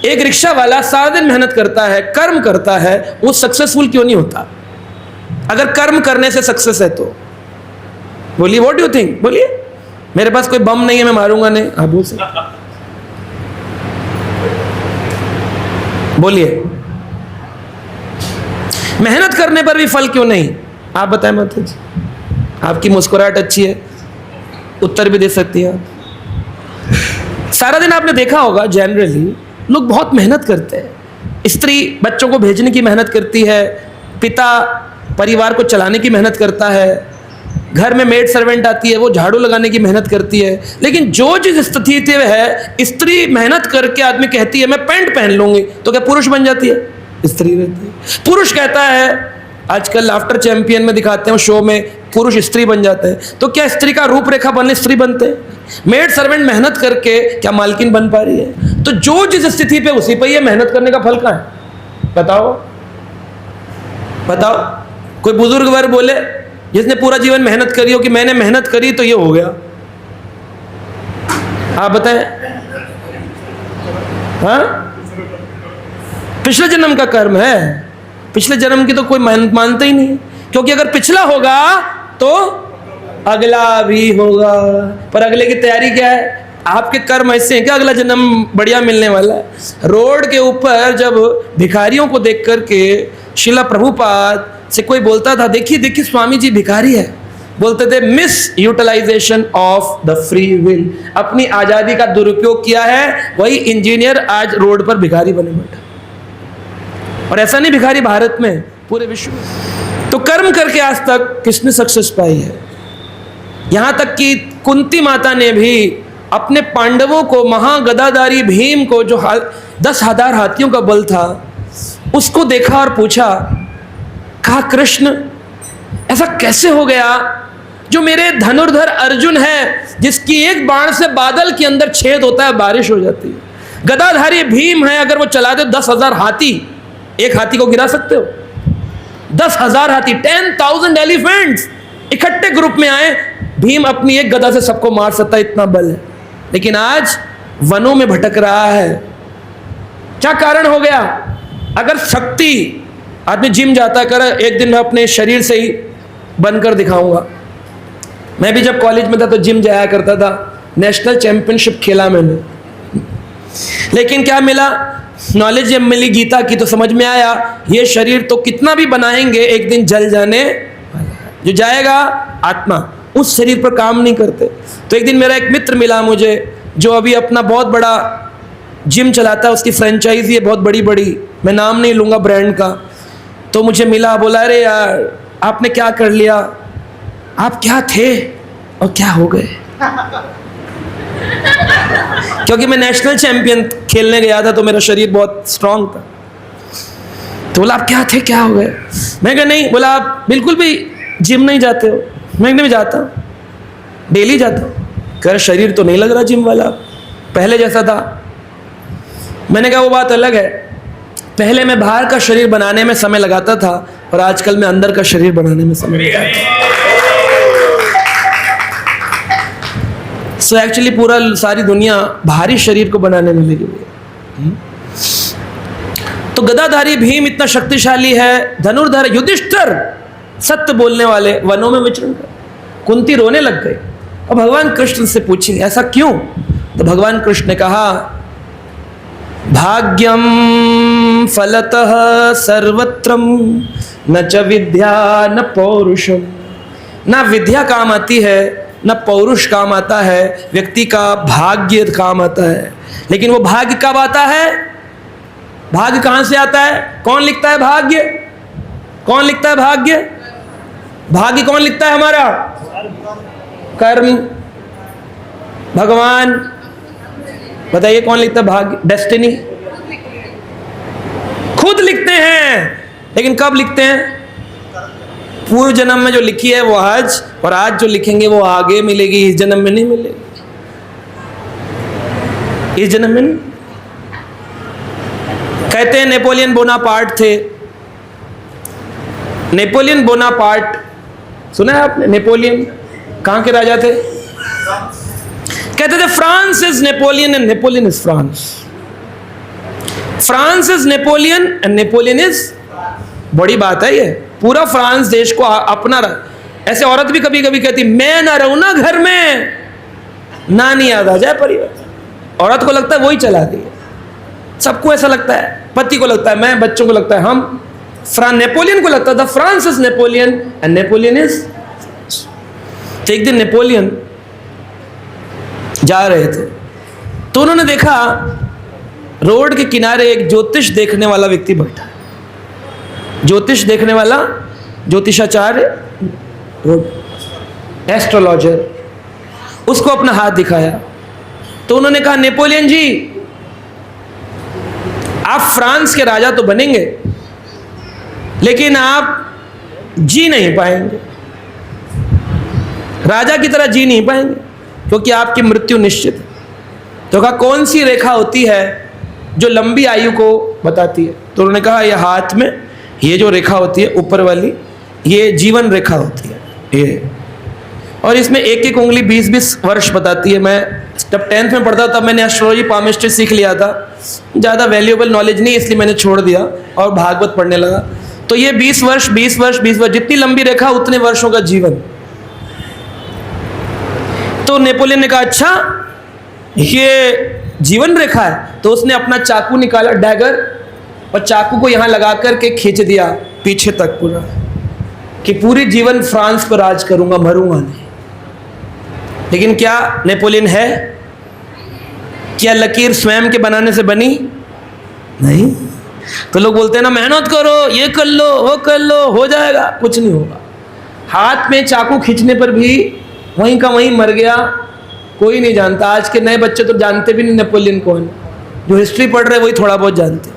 एक रिक्शा वाला सारा दिन मेहनत करता है, कर्म करता है, वो सक्सेसफुल क्यों नहीं होता? अगर कर्म करने से सक्सेस है तो बोलिए, व्हाट डू यू थिंक? बोलिए। मेरे पास कोई बम नहीं है, मैं मारूंगा नहीं। आप बोल सकते, बोलिए। मेहनत करने पर भी फल क्यों नहीं? आप बताएं माता जी। आपकी मुस्कुराहट अच्छी है, उत्तर भी दे सकती हैं आप। सारा दिन आपने देखा होगा जनरली लोग बहुत मेहनत करते हैं। स्त्री बच्चों को भेजने की मेहनत करती है, पिता परिवार को चलाने की मेहनत करता है, घर में मेड सर्वेंट आती है, वो झाड़ू लगाने की मेहनत करती है। लेकिन जो जिस स्थिति में है, स्त्री मेहनत करके आदमी कहती है मैं पैंट पहन लूंगी, तो क्या पुरुष बन जाती है? स्त्री रहती है। पुरुष कहता है, आजकल लाफ्टर चैंपियन में दिखाते हैं शो में, पुरुष स्त्री बन जाते हैं, तो क्या स्त्री का रूपरेखा बनने स्त्री बनते हैं? मेड सर्वेंट मेहनत करके क्या मालकिन बन पा रही है? तो जो जिस स्थिति पे उसी पे ये मेहनत करने का फल कहाँ है? बताओ बताओ। कोई बुजुर्ग वर्ग बोले जिसने पूरा जीवन मेहनत करी हो कि मैंने मेहनत करी तो ये हो गया, आप बताएं। हाँ, पिछले जन्म का कर्म है, पिछले जन्म की तो कोई मानता ही नहीं, क्योंकि अगर पिछला होगा तो अगला भी होगा। पर अगले की तैयारी क्या है? आपके कर्म ऐसे हैं कि अगला जन्म बढ़िया मिलने वाला है। रोड के ऊपर जब भिखारियों को देख करके शिला प्रभुपाद से कोई बोलता था, देखिए देखिए स्वामी जी भिखारी है, बोलते थे misutilization of the free will, अपनी आजादी का दुरुपयोग किया है, वही इंजीनियर आज रोड पर भिखारी बने बैठा। और ऐसा नहीं भिखारी भारत में, पूरे विश्व में। तो कर्म करके आज तक किसने सक्सेस पाई है? यहां तक कि कुंती माता ने भी अपने पांडवों को, महागदाधारी भीम को, जो 10,000 हाथियों का बल था, उसको देखा और पूछा, कहा कृष्ण ऐसा कैसे हो गया जो मेरे धनुर्धर अर्जुन है, जिसकी एक बाण से बादल के अंदर छेद होता है, बारिश हो जाती है। गदाधारी भीम है, अगर वो चला दे 10,000 हाथी, एक हाथी को गिरा सकते हो? 10,000 हाथी, 10,000 एलिफेंट्स इकट्ठे ग्रुप में आए, भीम अपनी एक गदा से सबको मार सकता है, इतना बल है। लेकिन आज वनों में भटक रहा है। क्या कारण हो गया? अगर शक्ति, आदमी जिम जाता कर, एक दिन मैं अपने शरीर से ही बनकर दिखाऊंगा। मैं भी जब कॉलेज में था तो जिम जाया करता था, नेशनल चैंपियनशिप खेला मैंने। लेकिन क्या मिला? नॉलेज जब मिली गीता की तो समझ में आया, ये शरीर तो कितना भी बनाएंगे एक दिन जल जाने, जो जाएगा आत्मा, उस शरीर पर काम नहीं करते। तो एक दिन मेरा एक मित्र मिला मुझे, जो अभी अपना बहुत बड़ा जिम चलाता है, उसकी फ्रेंचाइजी है बहुत बड़ी बड़ी, मैं नाम नहीं लूँगा ब्रांड का। तो मुझे मिला, बोला अरे यार आपने क्या कर लिया, आप क्या थे और क्या हो गए? क्योंकि मैं नेशनल चैंपियन खेलने गया था तो मेरा शरीर बहुत स्ट्रांग था। तो बोला आप क्या थे, क्या हो गए? मैं कहा नहीं। बोला आप बिल्कुल भी जिम नहीं जाते हो? मैं नहीं जाता, डेली जाता हूँ। कह शरीर तो नहीं लग रहा जिम वाला, पहले जैसा था। मैंने कहा वो बात अलग है, पहले मैं बाहर का शरीर बनाने में समय लगाता था और आजकल मैं अंदर का शरीर बनाने में समय लगाता हूँ। सो एक्चुअली पूरा सारी दुनिया भारी शरीर को बनाने में लगी हुई है। तो गदाधारी भीम इतना शक्तिशाली है, धनुर्धर युधिष्ठिर सत्य बोलने वाले वनों में विचरण कर। कुंती रोने लग गई और भगवान कृष्ण से पूछी ऐसा क्यों? तो भगवान कृष्ण ने कहा भाग्यम फलतः सर्वत्रम न च विद्या न पौरुषम। ना विद्या काम आती है, न पौरुष काम आता है, व्यक्ति का भाग्य काम आता है। लेकिन वो भाग्य कब आता है? भाग्य कहां से आता है? कौन लिखता है भाग्य? कौन लिखता है भाग्य? भाग्य कौन लिखता है हमारा? कर्म, भगवान। बताइए कौन लिखता है भाग्य? डेस्टिनी खुद लिखते हैं। लेकिन कब लिखते हैं? पूर्व जन्म में जो लिखी है वो आज, और आज जो लिखेंगे वो आगे मिलेगी, इस जन्म में नहीं मिलेगी। इस जन्म में नहीं। कहते हैं नेपोलियन बोनापार्ट थे। नेपोलियन बोनापार्ट सुना है आपने? नेपोलियन कहां के राजा थे? कहते थे France is Napoleon and Napoleon is France. France is Napoleon and Napoleon is, बड़ी बात है ये, पूरा फ्रांस देश को अपना रहा। ऐसे औरत भी कभी कभी कहती मैं ना रहूं ना घर में, ना नहीं याद आ जाए परिवार। औरत को लगता है वही चला दी, सबको ऐसा लगता है, पति को लगता है मैं, बच्चों को लगता है हम। नेपोलियन को लगता था France is Napoleon and Napoleon is. तो एक दिन नेपोलियन जा रहे थे तो उन्होंने देखा रोड के किनारे एक ज्योतिष देखने वाला व्यक्ति बैठा। ज्योतिष देखने वाला, ज्योतिषाचार्य, एस्ट्रोलॉजर, उसको अपना हाथ दिखाया। तो उन्होंने कहा नेपोलियन जी आप फ्रांस के राजा तो बनेंगे लेकिन आप जी नहीं पाएंगे, राजा की तरह जी नहीं पाएंगे, क्योंकि आपकी मृत्यु निश्चित है। तो कहा कौन सी रेखा होती है जो लंबी आयु को बताती है? तो उन्होंने कहा ये हाथ में ये जो रेखा होती है ऊपर वाली, ये जीवन रेखा होती है ये, और इसमें एक एक उंगली 20-20 वर्ष बताती है। मैं जब 10th में पढ़ता तब मैंने एस्ट्रोलॉजी पामिस्ट्री सीख लिया था, ज़्यादा वैल्यूएबल नॉलेज नहीं, इसलिए मैंने छोड़ दिया और भागवत पढ़ने लगा। तो ये 20 वर्ष 20 वर्ष 20 वर्ष, जितनी लंबी रेखा उतने वर्षों का जीवन। तो नेपोलियन ने कहा अच्छा ये जीवन रेखा है। तो उसने अपना चाकू निकाला, डैगर, और चाकू को यहां लगा करके खींच दिया पीछे तक पूरा। कि पूरी जीवन फ्रांस पर राज करूंगा, मरूंगा नहीं। लेकिन क्या नेपोलियन है? क्या लकीर स्वयं के बनाने से बनी? नहीं। तो लोग बोलते हैं ना, मेहनत करो, ये कर लो, वो कर लो, हो जाएगा। कुछ नहीं होगा। हाथ में चाकू खींचने पर भी वहीं का वहीं मर गया, कोई नहीं जानता। आज के नए बच्चे तो जानते भी नहीं नेपोलियन कौन, जो हिस्ट्री पढ़ रहे वही थोड़ा बहुत जानते।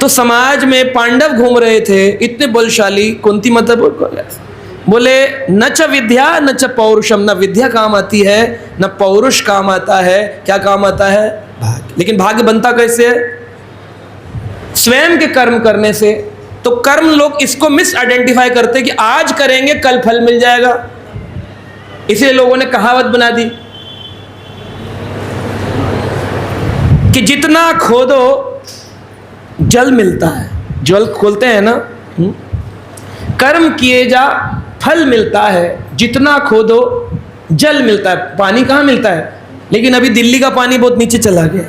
तो समाज में पांडव घूम रहे थे, इतने बलशाली। कुंती माता बोले न च विद्या न च पौरुषम, न विद्या काम आती है न पौरुष काम आता है। क्या काम आता है? भाग्य। लेकिन भाग्य बनता कैसे है? स्वयं के कर्म करने से। तो कर्म लोग इसको मिस आइडेंटिफाई करते कि आज करेंगे कल फल मिल जाएगा, इसलिए लोगों ने कहावत बना दी कि जितना खोदो जल मिलता है। जल खोलते हैं ना, कर्म किए जा फल मिलता है, जितना खोदो जल मिलता है। पानी कहाँ मिलता है? लेकिन अभी दिल्ली का पानी बहुत नीचे चला गया,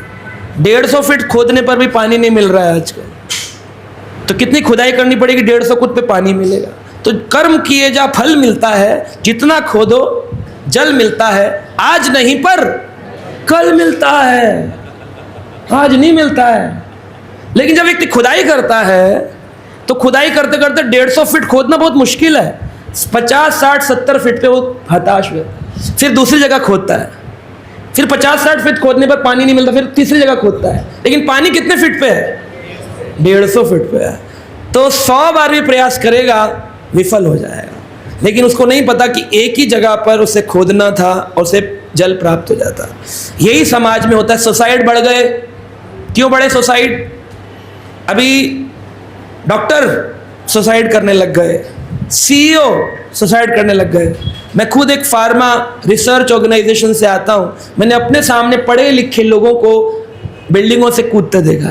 150 फीट खोदने पर भी पानी नहीं मिल रहा है आजकल। तो कितनी खुदाई करनी पड़ेगी, 150 फुट पे पानी मिलेगा। तो कर्म किए जा फल मिलता है, जितना खोदो जल मिलता है। आज नहीं पर कल मिलता है, आज नहीं मिलता है। लेकिन जब व्यक्ति खुदाई करता है तो खुदाई करते करते 150 फीट खोदना बहुत मुश्किल है, 50, 60, 70 फीट पे वो हताश हुआ, फिर दूसरी जगह खोदता है, फिर 50, 60 फीट खोदने पर पानी नहीं मिलता, फिर तीसरी जगह खोदता है। लेकिन पानी कितने फीट पे है? 150 फीट पे है। तो 100 बार भी प्रयास करेगा, विफल हो जाएगा। लेकिन उसको नहीं पता कि एक ही जगह पर उसे खोदना था और उसे जल प्राप्त हो जाता। यही समाज में होता है। सुसाइड बढ़ गए। क्यों बढ़े सुसाइड? अभी डॉक्टर सुसाइड करने लग गए, सीईओ सुसाइड करने लग गए। मैं खुद एक फार्मा रिसर्च ऑर्गेनाइजेशन से आता हूं। मैंने अपने सामने पढ़े लिखे लोगों को बिल्डिंगों से कूदते देखा,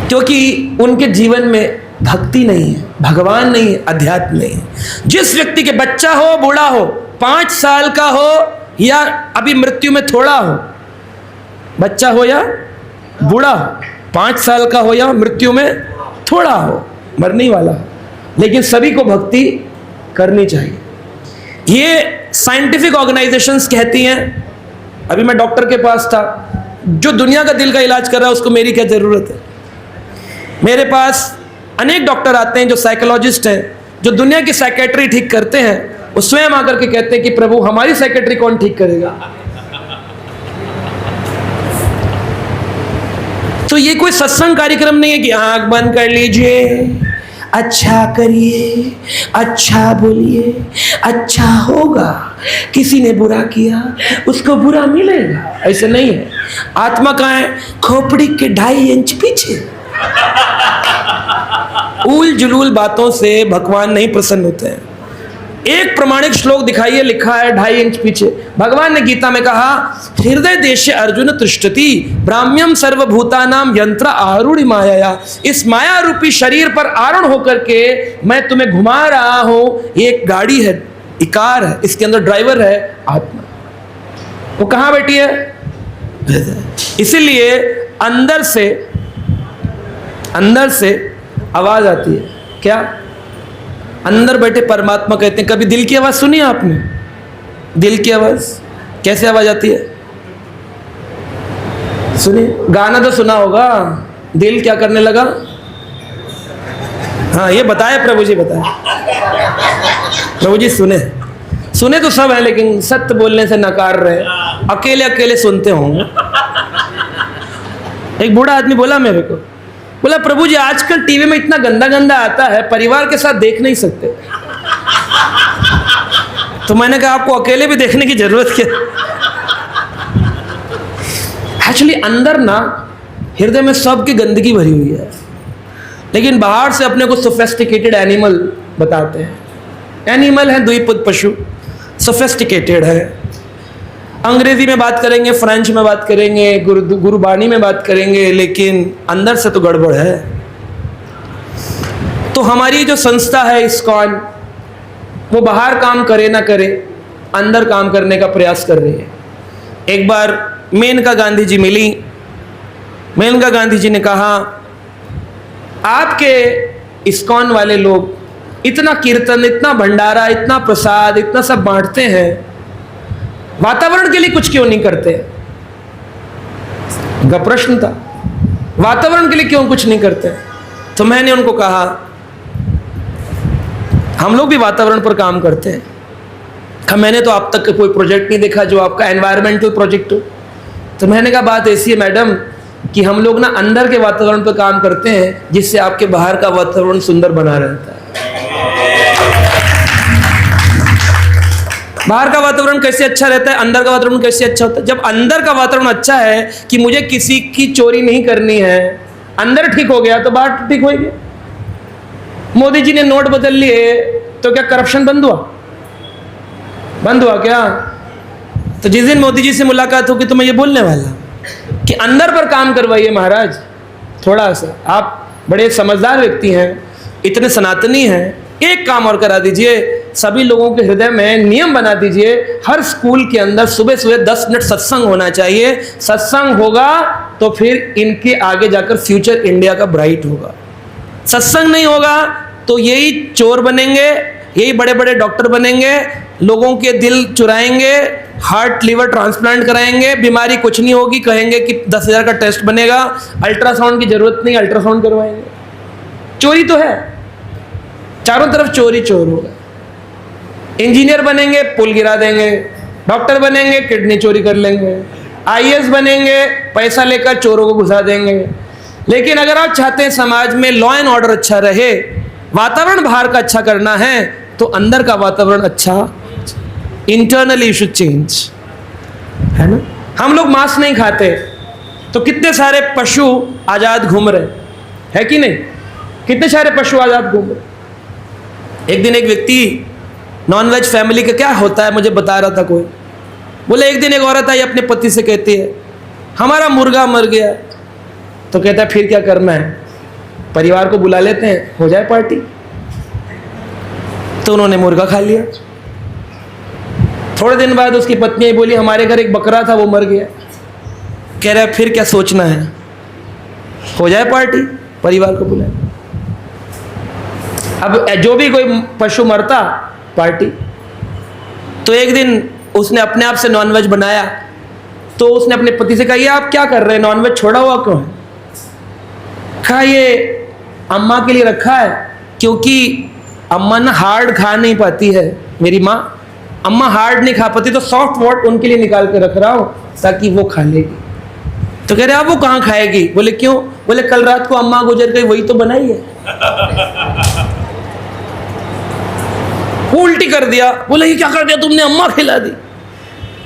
क्योंकि उनके जीवन में भक्ति नहीं है, भगवान नहीं है, अध्यात्म नहीं है। जिस व्यक्ति के बच्चा हो, बूढ़ा हो, 5 साल का हो या अभी मृत्यु में थोड़ा हो, बच्चा हो या बूढ़ा हो, 5 साल का हो या मृत्यु में थोड़ा हो, मरने वाला हो, लेकिन सभी को भक्ति करनी चाहिए। ये साइंटिफिक ऑर्गेनाइजेशंस कहती हैं। अभी मैं डॉक्टर के पास था, जो दुनिया का दिल का इलाज कर रहा है उसको मेरी क्या जरूरत है? मेरे पास अनेक डॉक्टर आते हैं जो साइकोलॉजिस्ट हैं, जो दुनिया की साइकेट्री ठीक करते हैं। वो स्वयं आकर के कहते हैं कि प्रभु हमारी साइकेट्री कौन ठीक करेगा? तो ये कोई सत्संग कार्यक्रम नहीं है कि आंख बंद कर लीजिए, अच्छा करिए, अच्छा बोलिए, अच्छा होगा, किसी ने बुरा किया उसको बुरा मिलेगा। ऐसे नहीं है। आत्मा कहाँ है? खोपड़ी के 2.5 इंच पीछे। उल जुलूल बातों से भगवान नहीं प्रसन्न होते हैं। एक प्रमाणिक श्लोक दिखाइए, लिखा है 2.5 इंच पीछे। भगवान ने गीता में कहा, हृदय देशे अर्जुन तिष्ठति ब्राह्म्यम सर्वभूतानाम यंत्र आरूढ़ माया। इस माया रूपी शरीर पर आरूढ़ होकर के मैं तुम्हें घुमा रहा हूं। ये एक गाड़ी है, इकार है, इसके अंदर ड्राइवर है आत्मा। वो कहां बैठी है? इसीलिए अंदर से आवाज आती है। क्या? अंदर बैठे परमात्मा कहते हैं। कभी दिल की आवाज सुनी आपने? दिल की आवाज कैसे आवाज आती है? सुनिए, गाना तो सुना होगा। दिल क्या करने लगा? हाँ, ये बताए प्रभु जी, बताए प्रभु जी। सुने तो सब है, लेकिन सत्य बोलने से नकार रहे, अकेले अकेले सुनते होंगे। एक बूढ़ा आदमी बोला मेरे को, बोला प्रभु जी आजकल टीवी में इतना गंदा गंदा आता है, परिवार के साथ देख नहीं सकते। तो मैंने कहा आपको अकेले भी देखने की जरूरत क्या? एक्चुअली अंदर ना हृदय में सबकी गंदगी भरी हुई है, लेकिन बाहर से अपने को सोफिस्टिकेटेड एनिमल बताते हैं। एनिमल है, द्विपद पशु, सोफिस्टिकेटेड है। अंग्रेजी में बात करेंगे, फ्रेंच में बात करेंगे, गुरबानी में बात करेंगे, लेकिन अंदर से तो गड़बड़ है। तो हमारी जो संस्था है इस्कॉन, वो बाहर काम करे ना करे, अंदर काम करने का प्रयास कर रही है। एक बार मेनका गांधी जी मिली। मेनका गांधी जी ने कहा, आपके इस्कॉन वाले लोग इतना कीर्तन, इतना भंडारा, इतना प्रसाद, इतना सब बांटते हैं, वातावरण के लिए कुछ क्यों नहीं करते? उनका प्रश्न था, वातावरण के लिए क्यों कुछ नहीं करते? तो मैंने उनको कहा, हम लोग भी वातावरण पर काम करते हैं। मैंने तो अब तक कोई प्रोजेक्ट नहीं देखा जो आपका एनवायरमेंटल प्रोजेक्ट हो। तो मैंने कहा, बात ऐसी है मैडम कि हम लोग ना अंदर के वातावरण पर काम करते हैं, जिससे आपके बाहर का वातावरण सुंदर बना रहता है। बाहर का वातावरण कैसे अच्छा रहता है, अंदर का वातावरण कैसे अच्छा होता है? जब अंदर का वातावरण अच्छा है कि मुझे किसी की चोरी नहीं करनी है, अंदर ठीक हो गया तो बाहर ठीक होगी। मोदी जी ने नोट बदल लिए तो क्या करप्शन बंद हुआ? बंद हुआ क्या? तो जिस दिन मोदी जी से मुलाकात होगी तो मैं ये बोलने वाला कि अंदर पर काम करवाइए महाराज थोड़ा सा। आप बड़े समझदार व्यक्ति हैं, इतने सनातनी हैं, एक काम और करा दीजिए, सभी लोगों के हृदय में नियम बना दीजिए, हर स्कूल के अंदर सुबह सुबह 10 मिनट सत्संग होना चाहिए। सत्संग होगा तो फिर इनके आगे जाकर फ्यूचर इंडिया का ब्राइट होगा। सत्संग नहीं होगा तो यही चोर बनेंगे, यही बड़े बड़े डॉक्टर बनेंगे, लोगों के दिल चुराएंगे, हार्ट लिवर ट्रांसप्लांट कराएंगे, बीमारी कुछ नहीं होगी, कहेंगे कि 10,000 का टेस्ट बनेगा, अल्ट्रासाउंड की जरूरत नहीं, अल्ट्रासाउंड करवाएंगे। चोरी तो है, चारों तरफ चोरी चोर होगा। इंजीनियर बनेंगे, पुल गिरा देंगे, डॉक्टर बनेंगे, किडनी चोरी कर लेंगे, आईएएस बनेंगे, पैसा लेकर चोरों को घुसा देंगे। लेकिन अगर आप चाहते हैं समाज में लॉ एंड ऑर्डर अच्छा रहे, वातावरण बाहर का अच्छा करना है, तो अंदर का वातावरण अच्छा, इंटरनली शुड चेंज, है ना। हम लोग मांस नहीं खाते तो कितने सारे पशु आजाद घूम रहे है कि नहीं? कितने सारे पशु आजाद घूम रहे। एक दिन एक व्यक्ति, नॉनवेज फैमिली का क्या होता है मुझे बता रहा था कोई, बोले एक दिन एक औरत आई अपने पति से कहती है हमारा मुर्गा मर गया। तो कहता है फिर क्या करना है, परिवार को बुला लेते हैं, हो जाए पार्टी। तो उन्होंने मुर्गा खा लिया। थोड़े दिन बाद उसकी पत्नी बोली हमारे घर एक बकरा था वो मर गया। कह रहा है फिर क्या सोचना है, हो जाए पार्टी, परिवार को बुलाए। अब जो भी कोई पशु मरता पार्टी। तो एक दिन उसने अपने आप से नॉनवेज बनाया, तो उसने अपने पति से कहा ये आप क्या कर रहे हैं, नॉनवेज छोड़ा हुआ क्यों है? कहा ये अम्मा के लिए रखा है, क्योंकि अम्मा ना हार्ड खा नहीं पाती है, मेरी माँ अम्मा हार्ड नहीं खा पाती, तो सॉफ्ट वॉट उनके लिए निकाल के रख रहा हूँ ताकि वो खा लेगी। तो कह रहे आप वो कहाँ खाएगी? बोले क्यों? बोले कल रात को अम्मा गुजर गई, वही तो बनाई है। वो उल्टी कर दिया। बोले ये क्या कर दिया तुमने, अम्मा खिला दी।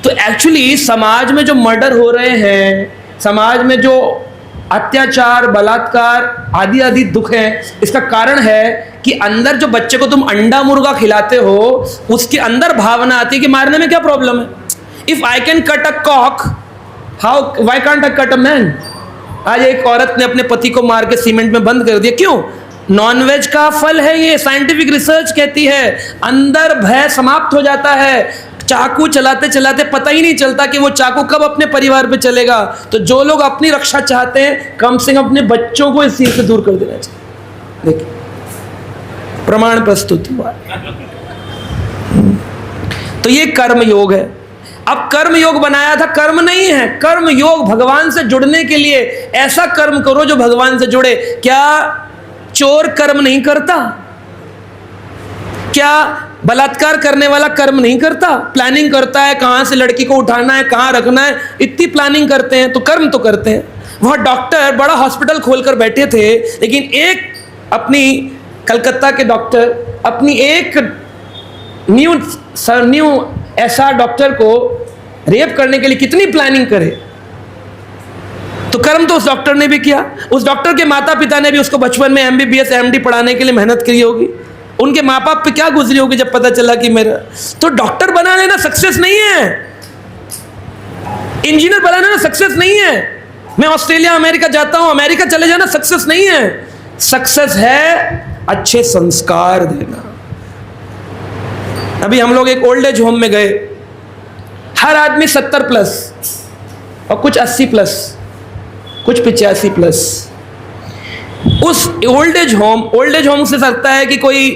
तो एक्चुअली समाज में जो मर्डर हो रहे हैं, समाज में जो अत्याचार, बलात्कार आदि आदि दुख है, इसका कारण है कि अंदर जो बच्चे को तुम अंडा मुर्गा खिलाते हो, उसके अंदर भावना आती है कि मारने में क्या प्रॉब्लम है। If I can cut a cock, how why can't I cut a man? आज एक औरत ने अपने पति को मार के सीमेंट में बंद कर दिया। क्यों? नॉनवेज का फल है ये। साइंटिफिक रिसर्च कहती है अंदर भय समाप्त हो जाता है। चाकू चलाते चलाते पता ही नहीं चलता कि वो चाकू कब अपने परिवार पे चलेगा। तो जो लोग अपनी रक्षा चाहते हैं, कम से कम अपने बच्चों को इस चीज से दूर कर देना चाहिए। देखिए प्रमाण प्रस्तुत हुआ। तो ये कर्म योग है। अब कर्म योग बनाया था, कर्म नहीं है। कर्म योग भगवान से जुड़ने के लिए ऐसा कर्म करो जो भगवान से जुड़े। क्या चोर कर्म नहीं करता? क्या बलात्कार करने वाला कर्म नहीं करता? प्लानिंग करता है, कहां से लड़की को उठाना है, कहां रखना है, इतनी प्लानिंग करते हैं, तो कर्म तो करते हैं। वह डॉक्टर बड़ा हॉस्पिटल खोलकर बैठे थे, लेकिन एक अपनी कलकत्ता के डॉक्टर अपनी एक न्यू ऐसा डॉक्टर को रेप करने के लिए कितनी प्लानिंग करे। तो कर्म तो उस डॉक्टर ने भी किया। उस डॉक्टर के माता पिता ने भी उसको बचपन में MBBS MD पढ़ाने के लिए मेहनत करी होगी। उनके माँ बाप पे क्या गुजरी होगी जब पता चला कि मेरा। तो डॉक्टर बना लेना सक्सेस नहीं है, इंजीनियर बना लेना सक्सेस नहीं है। मैं ऑस्ट्रेलिया अमेरिका जाता हूं, अमेरिका चले जाना सक्सेस नहीं है। सक्सेस है अच्छे संस्कार देना। अभी हम लोग एक ओल्ड एज होम में गए, हर आदमी 70+ और कुछ 80+, कुछ 85+। उस ओल्ड एज होम से लगता है कि कोई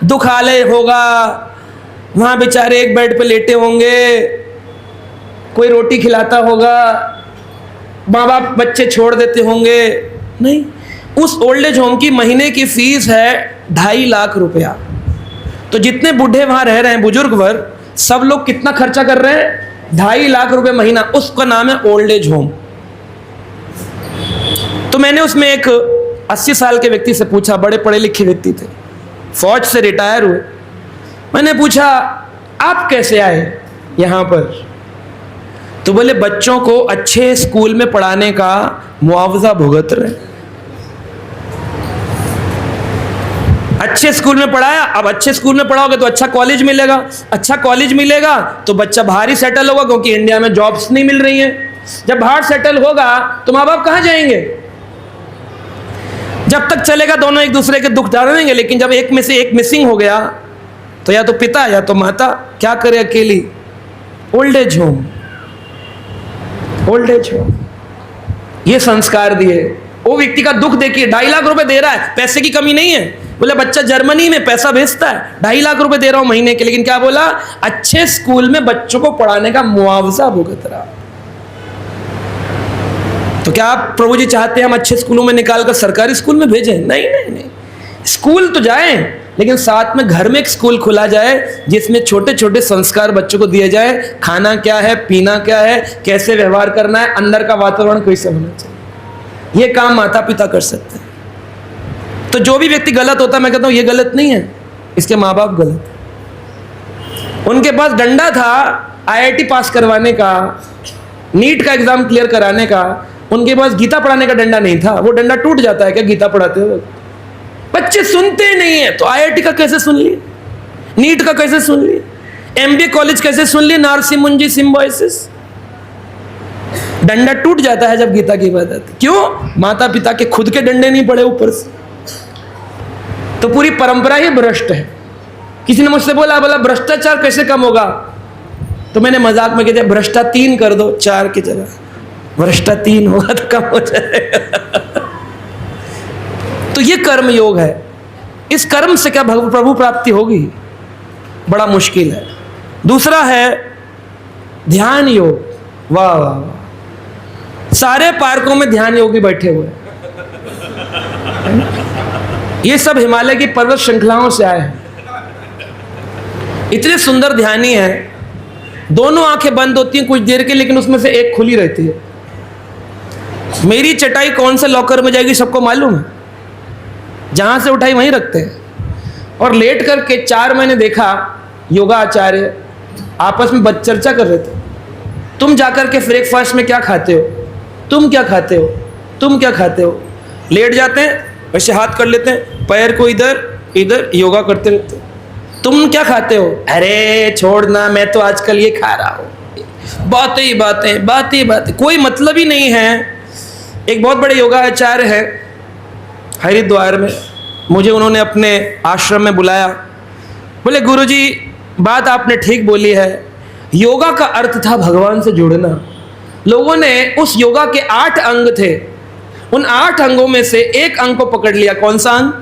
दुखालय होगा, वहां बेचारे एक बेड पे लेटे होंगे, कोई रोटी खिलाता होगा, माँ बाप बच्चे छोड़ देते होंगे। नहीं, उस ओल्ड एज होम की महीने की फीस है 2.5 लाख रुपया। तो जितने बूढ़े वहां रह रहे हैं, बुजुर्ग वर्ग, सब लोग कितना खर्चा कर रहे हैं? 2.5 लाख रुपए महीना। उसका नाम है ओल्ड एज होम। तो मैंने उसमें एक 80 साल के व्यक्ति से पूछा, बड़े पढ़े लिखे व्यक्ति थे, फौज से रिटायर हुए। मैंने पूछा, आप कैसे आए यहां पर? तो बोले, बच्चों को अच्छे स्कूल में पढ़ाने का मुआवजा भुगत रहे। अच्छे स्कूल में पढ़ाया, अब अच्छे स्कूल में पढ़ाओगे तो अच्छा कॉलेज मिलेगा, अच्छा कॉलेज मिलेगा तो बच्चा बाहर ही सेटल होगा, क्योंकि इंडिया में जॉब्स नहीं मिल रही हैं। जब बाहर सेटल होगा तो माँ बाप कहाँ जाएंगे? जब तक चलेगा दोनों एक दूसरे के दुख डालेंगे, लेकिन जब एक में से एक मिसिंग हो गया तो या तो पिता या तो माता, क्या करे अकेली? Old age home, old age home. ये संस्कार दिए। वो व्यक्ति का दुख देखिए, 2.5 लाख रुपए दे रहा है, पैसे की कमी नहीं है। बोले बच्चा जर्मनी में पैसा भेजता है, 2.5 लाख रुपए दे रहा हूं महीने के, लेकिन क्या बोला? अच्छे स्कूल में बच्चों को पढ़ाने का मुआवजा भुगत रहा। तो क्या आप प्रभु जी चाहते हैं हम अच्छे स्कूलों में निकालकर सरकारी स्कूल में भेजें? नहीं नहीं नहीं, स्कूल तो जाएं, लेकिन साथ में घर में एक स्कूल खुला जाए जिसमें छोटे छोटे संस्कार बच्चों को दिए जाए। खाना क्या है, पीना क्या है, कैसे व्यवहार करना है, अंदर का वातावरण कैसे होना चाहिए, ये काम माता पिता कर सकते हैं। तो जो भी व्यक्ति गलत होता है, मैं कहता हूं ये गलत नहीं है, इसके माँ बाप गलत है। उनके पास डंडा था IIT पास करवाने का, नीट का एग्जाम क्लियर कराने का, उनके पास गीता पढ़ाने का डंडा नहीं था। वो डंडा टूट जाता है क्या गीता पढ़ाते हुए? बच्चे सुनते ही नहीं है, तो IIT का कैसे सुन लिए, नीट का कैसे सुन लिए, MBA कॉलेज कैसे सुन लिए, नारसी मुंजी सिम्बोसिस? डंडा टूट जाता है जब गीता की बात आती। क्यों? माता पिता के खुद के डंडे नहीं पड़े ऊपर से। तो पूरी परंपरा ही भ्रष्ट है। किसी ने मुझसे बोला भ्रष्टाचार कैसे कम होगा? तो मैंने मजाक में कह दिया, भ्रष्टा 3 कर दो, 4 की जगह भ्रष्टा 3 होगा तो कम हो जाएगा। तो ये कर्म योग है। इस कर्म से क्या प्रभु प्राप्ति होगी? बड़ा मुश्किल है। दूसरा है ध्यान योग। वाह वाह वाह, सारे पार्कों में ध्यान योगी बैठे हुए हैं। ये सब हिमालय की पर्वत श्रृंखलाओं से आए हैं। इतने सुंदर ध्यानी हैं, दोनों आंखें बंद होती हैं कुछ देर के, लेकिन उसमें से एक खुली रहती है। मेरी चटाई कौन से लॉकर में जाएगी सबको मालूम है, जहां से उठाई वहीं रखते हैं। और लेट करके 4 महीने देखा, योगा आचार्य आपस में चर्चा कर रहे थे, तुम जाकर के ब्रेकफास्ट में क्या खाते हो, तुम क्या खाते हो, तुम क्या खाते हो। लेट जाते हैं, वैसे हाथ कर लेते हैं, पैर को इधर इधर योगा करते रहते। तुम क्या खाते हो? अरे छोड़ना, मैं तो आजकल ये खा रहा हूँ। बातें ही बातें, बातें ही बातें, कोई मतलब ही नहीं है। एक बहुत बड़े योगा आचार्य है हरिद्वार में, मुझे उन्होंने अपने आश्रम में बुलाया। बोले गुरुजी, बात आपने ठीक बोली है, योगा का अर्थ था भगवान से जुड़ना। लोगों ने उस योगा के 8 अंग थे, उन 8 अंगों में से एक अंग को पकड़ लिया। कौन सा अंग?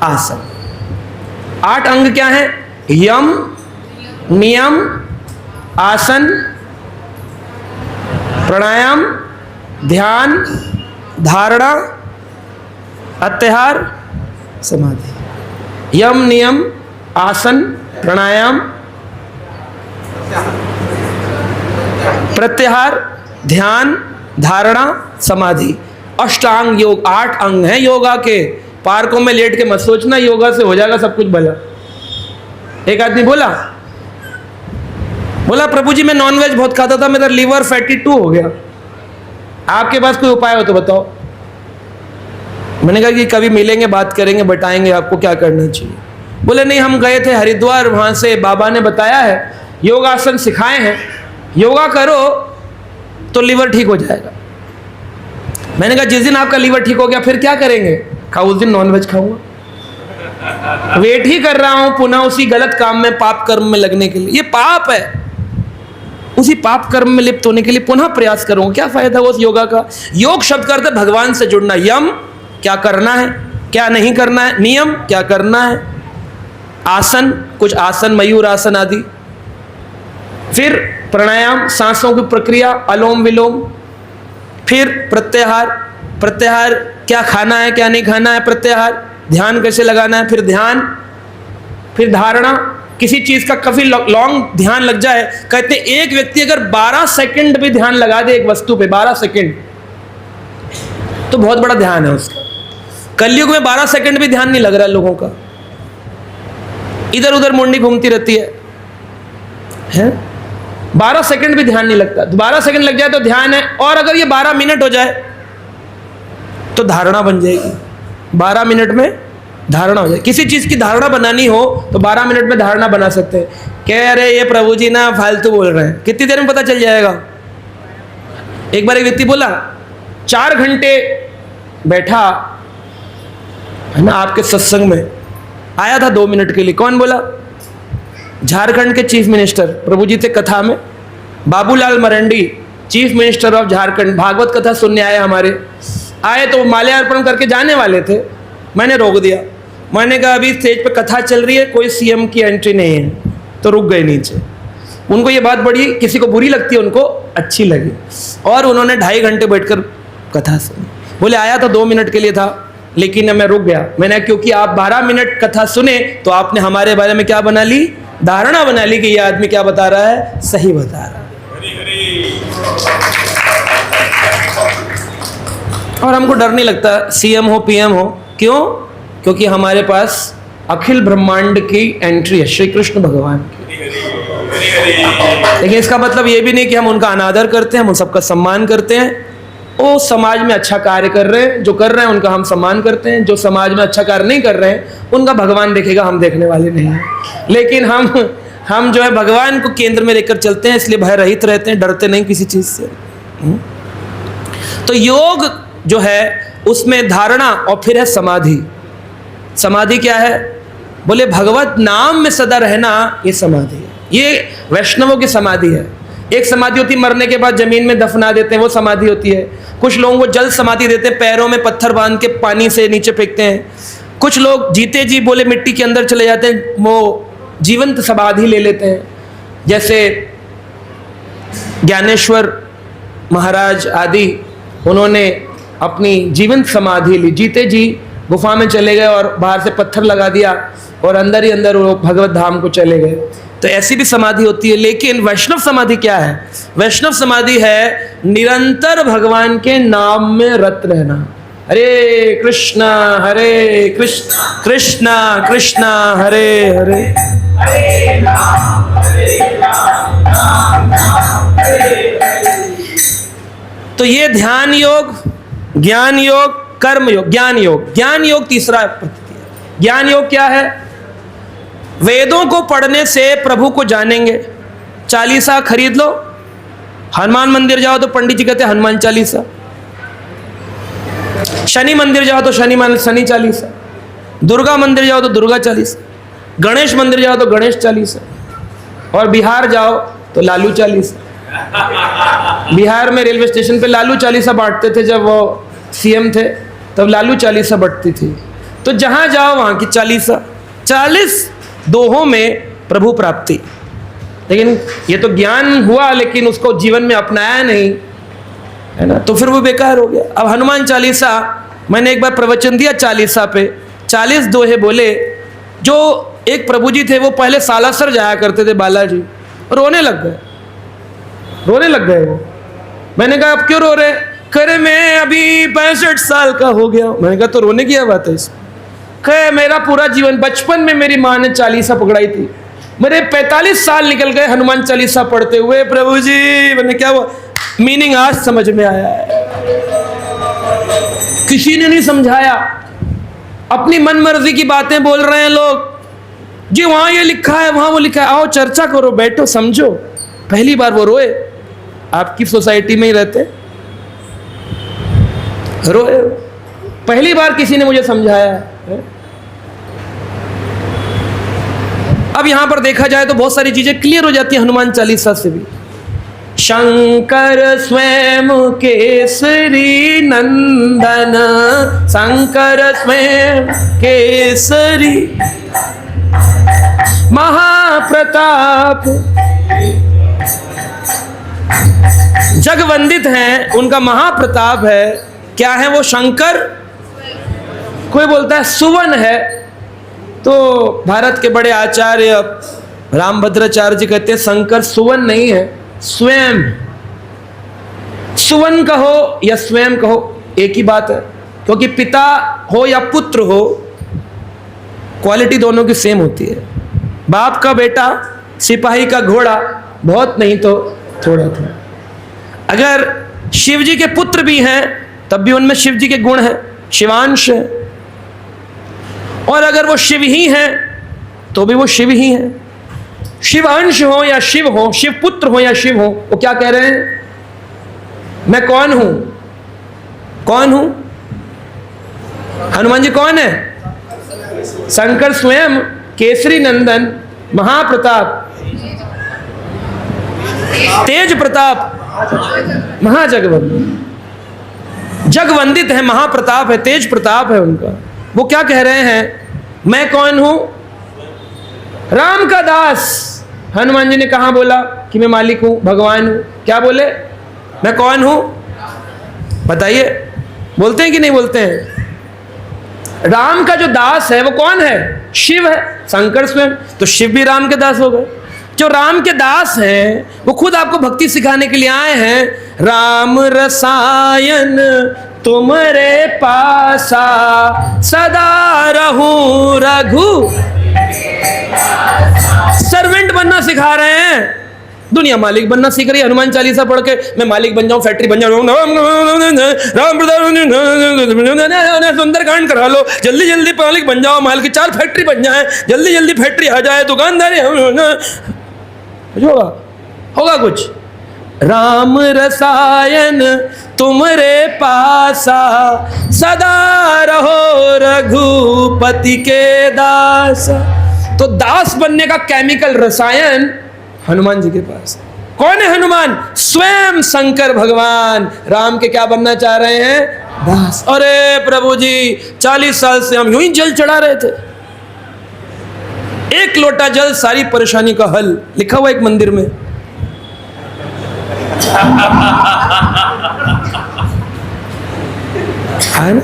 आसन। 8 अंग क्या है? यम, नियम, आसन, प्राणायाम, ध्यान, धारणा, अत्याहार, समाधि। यम, नियम, आसन, प्राणायाम, प्रत्याहार, ध्यान, धारणा, समाधि। अष्टांग योग, 8 अंग हैं योगा के। पार्कों में लेट के मत सोचना योगा से हो जाएगा सब कुछ भला। एक आदमी बोला प्रभु जी मैं नॉनवेज बहुत खाता था, मेरा लीवर फैटी 2 हो गया, आपके पास कोई उपाय हो तो बताओ। मैंने कहा कि कभी मिलेंगे, बात करेंगे, बताएंगे आपको क्या करना चाहिए। बोले नहीं, हम गए थे हरिद्वार, वहां से बाबा ने बताया है, योगासन सिखाए हैं, योगा करो तो लीवर ठीक हो जाएगा। मैंने कहा जिस दिन आपका लीवर ठीक हो गया फिर क्या करेंगे? कहा उस दिन नॉनवेज खाऊंगा। वेट ही कर रहा हूं पुनः उसी गलत काम में, पाप कर्म में लगने के लिए। ये पाप है, उसी पाप कर्म में लिप्त होने के लिए पुनः प्रयास करूंगा। क्या फायदा उस योगा का? योग शब्द का अर्थ है भगवान से जुड़ना। यम, क्या करना है क्या नहीं करना है, नियम क्या करना है, आसन, कुछ आसन मयूर आसन आदि, फिर प्राणायाम, सांसों की प्रक्रिया, अलोम विलोम, फिर प्रत्याहार, प्रत्याहार क्या खाना है क्या नहीं खाना है, प्रत्याहार, ध्यान कैसे लगाना है, फिर ध्यान, फिर धारणा। किसी चीज का काफी लॉन्ग ध्यान लग जाए, कहते हैं एक व्यक्ति अगर 12 सेकंड भी ध्यान लगा दे एक वस्तु पे, 12 सेकंड, तो बहुत बड़ा ध्यान है उसका। कलयुग में 12 सेकंड भी ध्यान नहीं लग रहा लोगों का, इधर उधर मुंडी घूमती रहती है? 12 सेकंड भी ध्यान नहीं लगता। 12 सेकंड लग जाए तो ध्यान है, और अगर ये 12 मिनट हो जाए तो धारणा बन जाएगी। 12 मिनट में धारणा हो जाए। किसी चीज की धारणा बनानी हो तो 12 मिनट में धारणा बना सकते हैं। कह रहे ये प्रभु जी ना फालतू बोल रहे हैं, कितनी देर में पता चल जाएगा? एक बार एक व्यक्ति बोला 4 घंटे बैठा है ना आपके सत्संग में, आया था 2 मिनट के लिए। कौन बोला? झारखंड के चीफ मिनिस्टर, प्रभु जी थे कथा में, Babulal Marandi, chief minister of Jharkhand, Bhagwat कथा सुनने आए हमारे। आए तो माल्यार्पण करके जाने वाले थे, मैंने रोक दिया। मैंने कहा अभी स्टेज पे कथा चल रही है, कोई सीएम की एंट्री नहीं है, तो रुक गए नीचे। उनको ये बात बड़ी, किसी को बुरी लगती है, उनको अच्छी लगी, और उन्होंने 2.5 घंटे बैठकर कथा सुनी। बोले आया तो 2 मिनट के लिए था, लेकिन मैं रुक गया। मैंने, क्योंकि आप 12 मिनट कथा सुने तो आपने हमारे बारे में क्या बना ली? धारणा बना ली कि ये आदमी क्या बता रहा है, सही बता रहा है। और हमको डर नहीं लगता सीएम हो पीएम हो, क्यों? क्योंकि हमारे पास अखिल ब्रह्मांड की एंट्री है, श्री कृष्ण भगवान की। लेकिन इसका मतलब ये भी नहीं कि हम उनका अनादर करते हैं, हम उन सबका सम्मान करते हैं। वो समाज में अच्छा कार्य कर रहे हैं, जो कर रहे हैं उनका हम सम्मान करते हैं। जो समाज में अच्छा कार्य नहीं कर रहे हैं उनका भगवान देखेगा, हम देखने वाले नहीं हैं। लेकिन हम जो है भगवान को केंद्र में लेकर चलते हैं, इसलिए भय रहित रहते हैं, डरते नहीं किसी चीज से। तो योग जो है उसमें धारणा और फिर है समाधि। समाधि क्या है? बोले भगवत नाम में सदा रहना, ये समाधि है। ये वैष्णवों की समाधि है। एक समाधि होती है मरने के बाद जमीन में दफना देते हैं, वो समाधि होती है। कुछ लोगों को जल समाधि देते हैं, पैरों में पत्थर बांध के पानी से नीचे फेंकते हैं। कुछ लोग जीते जी बोले मिट्टी के अंदर चले जाते हैं, वो जीवंत समाधि ले लेते हैं। जैसे ज्ञानेश्वर महाराज आदि, उन्होंने अपनी जीवंत समाधि ली, जीते जी गुफा में चले गए और बाहर से पत्थर लगा दिया और अंदर ही अंदर वो भगवत धाम को चले गए। तो ऐसी भी समाधि होती है। लेकिन वैष्णव समाधि क्या है? वैष्णव समाधि है निरंतर भगवान के नाम में रत रहना। हरे कृष्णा कृष्ण कृष्णा हरे हरे, हरे राम राम हरे। तो ये ध्यान योग, ज्ञान योग, कर्म योग, ज्ञान योग। ज्ञान योग तीसरा पद्धति है। ज्ञान योग क्या है? वेदों को पढ़ने से प्रभु को जानेंगे। चालीसा खरीद लो, हनुमान मंदिर जाओ तो पंडित जी कहते हैं हनुमान चालीसा, शनि मंदिर जाओ तो शनि चालीसा, दुर्गा मंदिर जाओ तो दुर्गा चालीसा, गणेश मंदिर जाओ तो गणेश चालीसा, और बिहार जाओ तो लालू चालीसा। बिहार में रेलवे स्टेशन पे लालू चालीसा बांटते थे, जब वो सीएम थे तब लालू चालीसा बंटती थी। तो जहां जाओ वहां की चालीसा, 40 दोहों में प्रभु प्राप्ति। लेकिन ये तो ज्ञान हुआ, लेकिन उसको जीवन में अपनाया नहीं, है ना, तो फिर वो बेकार हो गया। अब हनुमान चालीसा, मैंने एक बार प्रवचन दिया चालीसा पे, 40 दोहे बोले। जो एक प्रभु जी थे वो पहले सालासर जाया करते थे बालाजी, और रोने लग गए वो। मैंने कहा आप क्यों रो रहे? करे मैं अभी 65 साल का हो गया। मैंने कहा तो रोने की क्या बात है इसमें? कहे मेरा पूरा जीवन, बचपन में मेरी माँ ने चालीसा पकड़ाई थी, मेरे 45 साल निकल गए हनुमान चालीसा पढ़ते हुए प्रभु जी। मैंने क्या हुआ? मीनिंग आज समझ में आया है। किसी ने नहीं समझाया, अपनी मन मर्जी की बातें बोल रहे हैं लोग जी, वहां ये लिखा है वहां वो लिखा है। आओ चर्चा करो, बैठो, समझो। पहली बार वो रोए, आपकी सोसाइटी में ही रहते, रोए, पहली बार किसी ने मुझे समझाया है। अब यहां पर देखा जाए तो बहुत सारी चीजें क्लियर हो जाती है हनुमान चालीसा से भी। शंकर स्वयं केसरी नंदन, शंकर स्वयं केसरी महाप्रताप। जगवंदित हैं, उनका महाप्रताप है। क्या है वो? शंकर। कोई बोलता है सुवन है, तो भारत के बड़े आचार्य रामभद्राचार्य जी कहते हैं शंकर सुवन नहीं है, स्वयं। सुवन कहो या स्वयं कहो एक ही बात है, क्योंकि पिता हो या पुत्र हो, क्वालिटी दोनों की सेम होती है। बाप का बेटा, सिपाही का घोड़ा, बहुत नहीं तो थोड़ा थोड़ा। अगर शिव जी के पुत्र भी हैं तब भी उनमें शिव जी के गुण हैं, शिवांश है। और अगर वो शिव ही हैं तो भी वो शिव ही हैं। शिवांश हो या शिव हो, शिव पुत्र हो या शिव हो, वो क्या कह रहे हैं? मैं कौन हूं? कौन हूं? हनुमान जी कौन है? शंकर स्वयं केसरी नंदन, महाप्रताप, तेज प्रताप, महाजगवंदित। जगवंदित है, महाप्रताप है, तेज प्रताप है उनका। वो क्या कह रहे हैं? मैं कौन हूं? राम का दास। हनुमान जी ने कहा बोला कि मैं मालिक हूं, भगवान हूं? क्या बोले? मैं कौन हूं? बताइए, बोलते हैं कि नहीं बोलते हैं? राम का जो दास है वो कौन है? शिव है, शंकर स्वयं। तो शिव भी राम के दास हो गए। जो राम के दास हैं वो खुद आपको भक्ति सिखाने के लिए आए हैं। राम रसायन तुमरे पासा, सदा रहूं रघु। सर्वेंट बनना सिखा रहे हैं। दुनिया मालिक बनना सीख रही है। हनुमान चालीसा पढ़ के मैं मालिक बन जाऊं, फैक्ट्री बन जाऊं, सुंदरकांड करा लो, जल्दी जल्दी मालिक बन जाओ, माल की 4 फैक्ट्री बन जाए, जल्दी जल्दी फैक्ट्री आ जाए, दुकानदारी होगा कुछ? राम रसायन तुमरे पासा, सदा रहो रघुपति के दास। तो दास बनने का केमिकल रसायन हनुमान जी के पास। कौन है हनुमान? स्वयं शंकर भगवान। राम के क्या बनना चाह रहे हैं? दास। अरे प्रभु जी, 40 साल से हम यूं ही जल चढ़ा रहे थे। एक लोटा जल सारी परेशानी का हल, लिखा हुआ एक मंदिर में। है ना?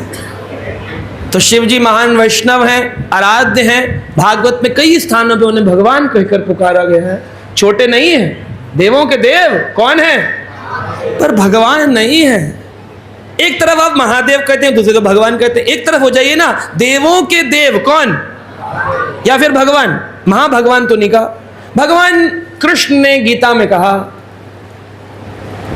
तो शिव जी महान वैष्णव हैं, आराध्य हैं। भागवत में कई स्थानों पे उन्हें भगवान कहकर पुकारा गया है। छोटे नहीं है, देवों के देव। कौन है? पर भगवान नहीं है। एक तरफ आप महादेव कहते हैं, दूसरे तो भगवान कहते हैं। एक तरफ हो जाइए ना, देवों के देव कौन? या फिर भगवान? महाभगवान तो नहीं कहा। भगवान कृष्ण ने गीता में कहा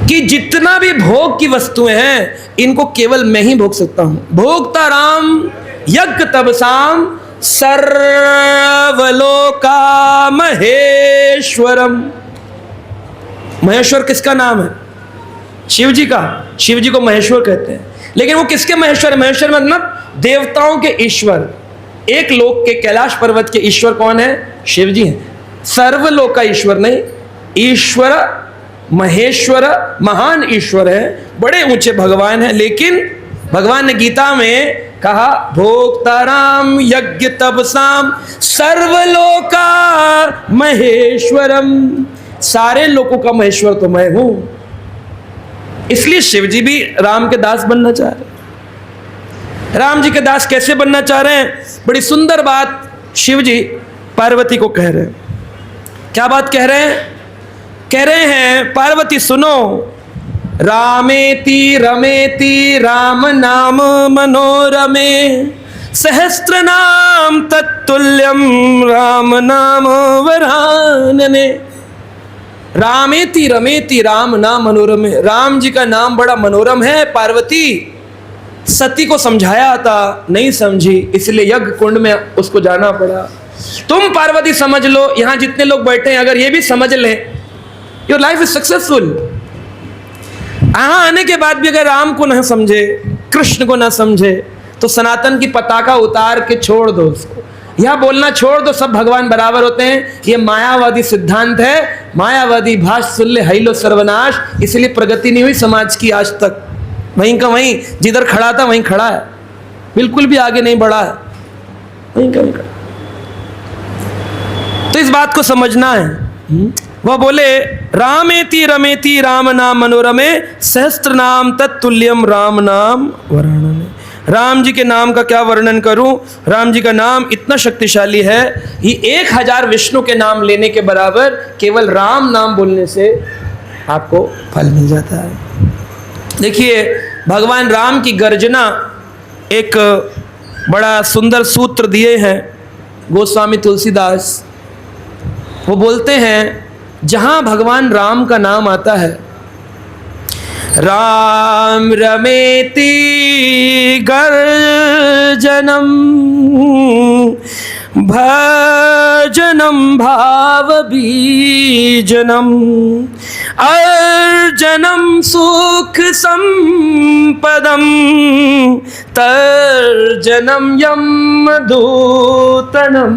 कि जितना भी भोग की वस्तुएं हैं इनको केवल मैं ही भोग सकता हूं। भोक्ता राम यज्ञ तपसाम सर्वलोका महेश्वरम। महेश्वर किसका नाम है? शिव जी का। शिव जी को महेश्वर कहते हैं। लेकिन वो किसके महेश्वर है? महेश्वर मतलब देवताओं के ईश्वर। एक लोक के कैलाश पर्वत के ईश्वर कौन है? शिव जी हैं। सर्वलोक का ईश्वर नहीं, ईश्वर महेश्वर महान ईश्वर है, बड़े ऊंचे भगवान है। लेकिन भगवान ने गीता में कहा भोक्ताराम यज्ञ तपसाम सर्वलोका महेश्वरम। सारे लोगों का महेश्वर तो मैं हूं। इसलिए शिव जी भी राम के दास बनना चाह रहे हैं। राम जी के दास कैसे बनना चाह रहे हैं? बड़ी सुंदर बात शिव जी पार्वती को कह रहे हैं। क्या बात कह रहे हैं? कह रहे हैं पार्वती सुनो, रामेति रमेति राम नाम मनोरमे, सहस्त्र नाम तत्तुल्यम राम नाम वरानने। रामेति रमेति राम नाम मनोरमे। राम जी का नाम बड़ा मनोरम है। पार्वती सती को समझाया था, नहीं समझी, इसलिए यज्ञ कुंड में उसको जाना पड़ा। तुम पार्वती समझ लो, यहां जितने लोग बैठे हैं अगर ये भी समझ लें, योर लाइफ इज सक्सेसफुल। यहां आने के बाद भी अगर राम को ना समझे, कृष्ण को ना समझे, तो सनातन की पताका उतार के छोड़ दो उसको। यह बोलना छोड़ दो सब भगवान बराबर होते हैं, ये मायावादी सिद्धांत है, मायावादी भाष्य सुन ले हैलो सर्वनाश। इसलिए प्रगति नहीं हुई समाज की आज तक, वहीं का वहीं, जिधर खड़ा था वहीं खड़ा है, बिल्कुल भी आगे नहीं बढ़ा है, वहीं का वहीं खड़ा। तो इस बात को समझना है। वह बोले रामेति रमेति राम नाम मनोरमे सहस्त्र नाम तत्तुल्यम राम नाम वर्णने। राम जी के नाम का क्या वर्णन करूं, राम जी का नाम इतना शक्तिशाली है, ये 1000 विष्णु के नाम लेने के बराबर केवल राम नाम बोलने से आपको फल मिल जाता है। देखिए भगवान राम की गर्जना, एक बड़ा सुंदर सूत्र दिए हैं गोस्वामी तुलसीदास। वो बोलते हैं जहां भगवान राम का नाम आता है, राम रमेति गर्जनम भजनम भाव बीजनम अर्जनम सुख संपदम तर्जनम यम दूतनम।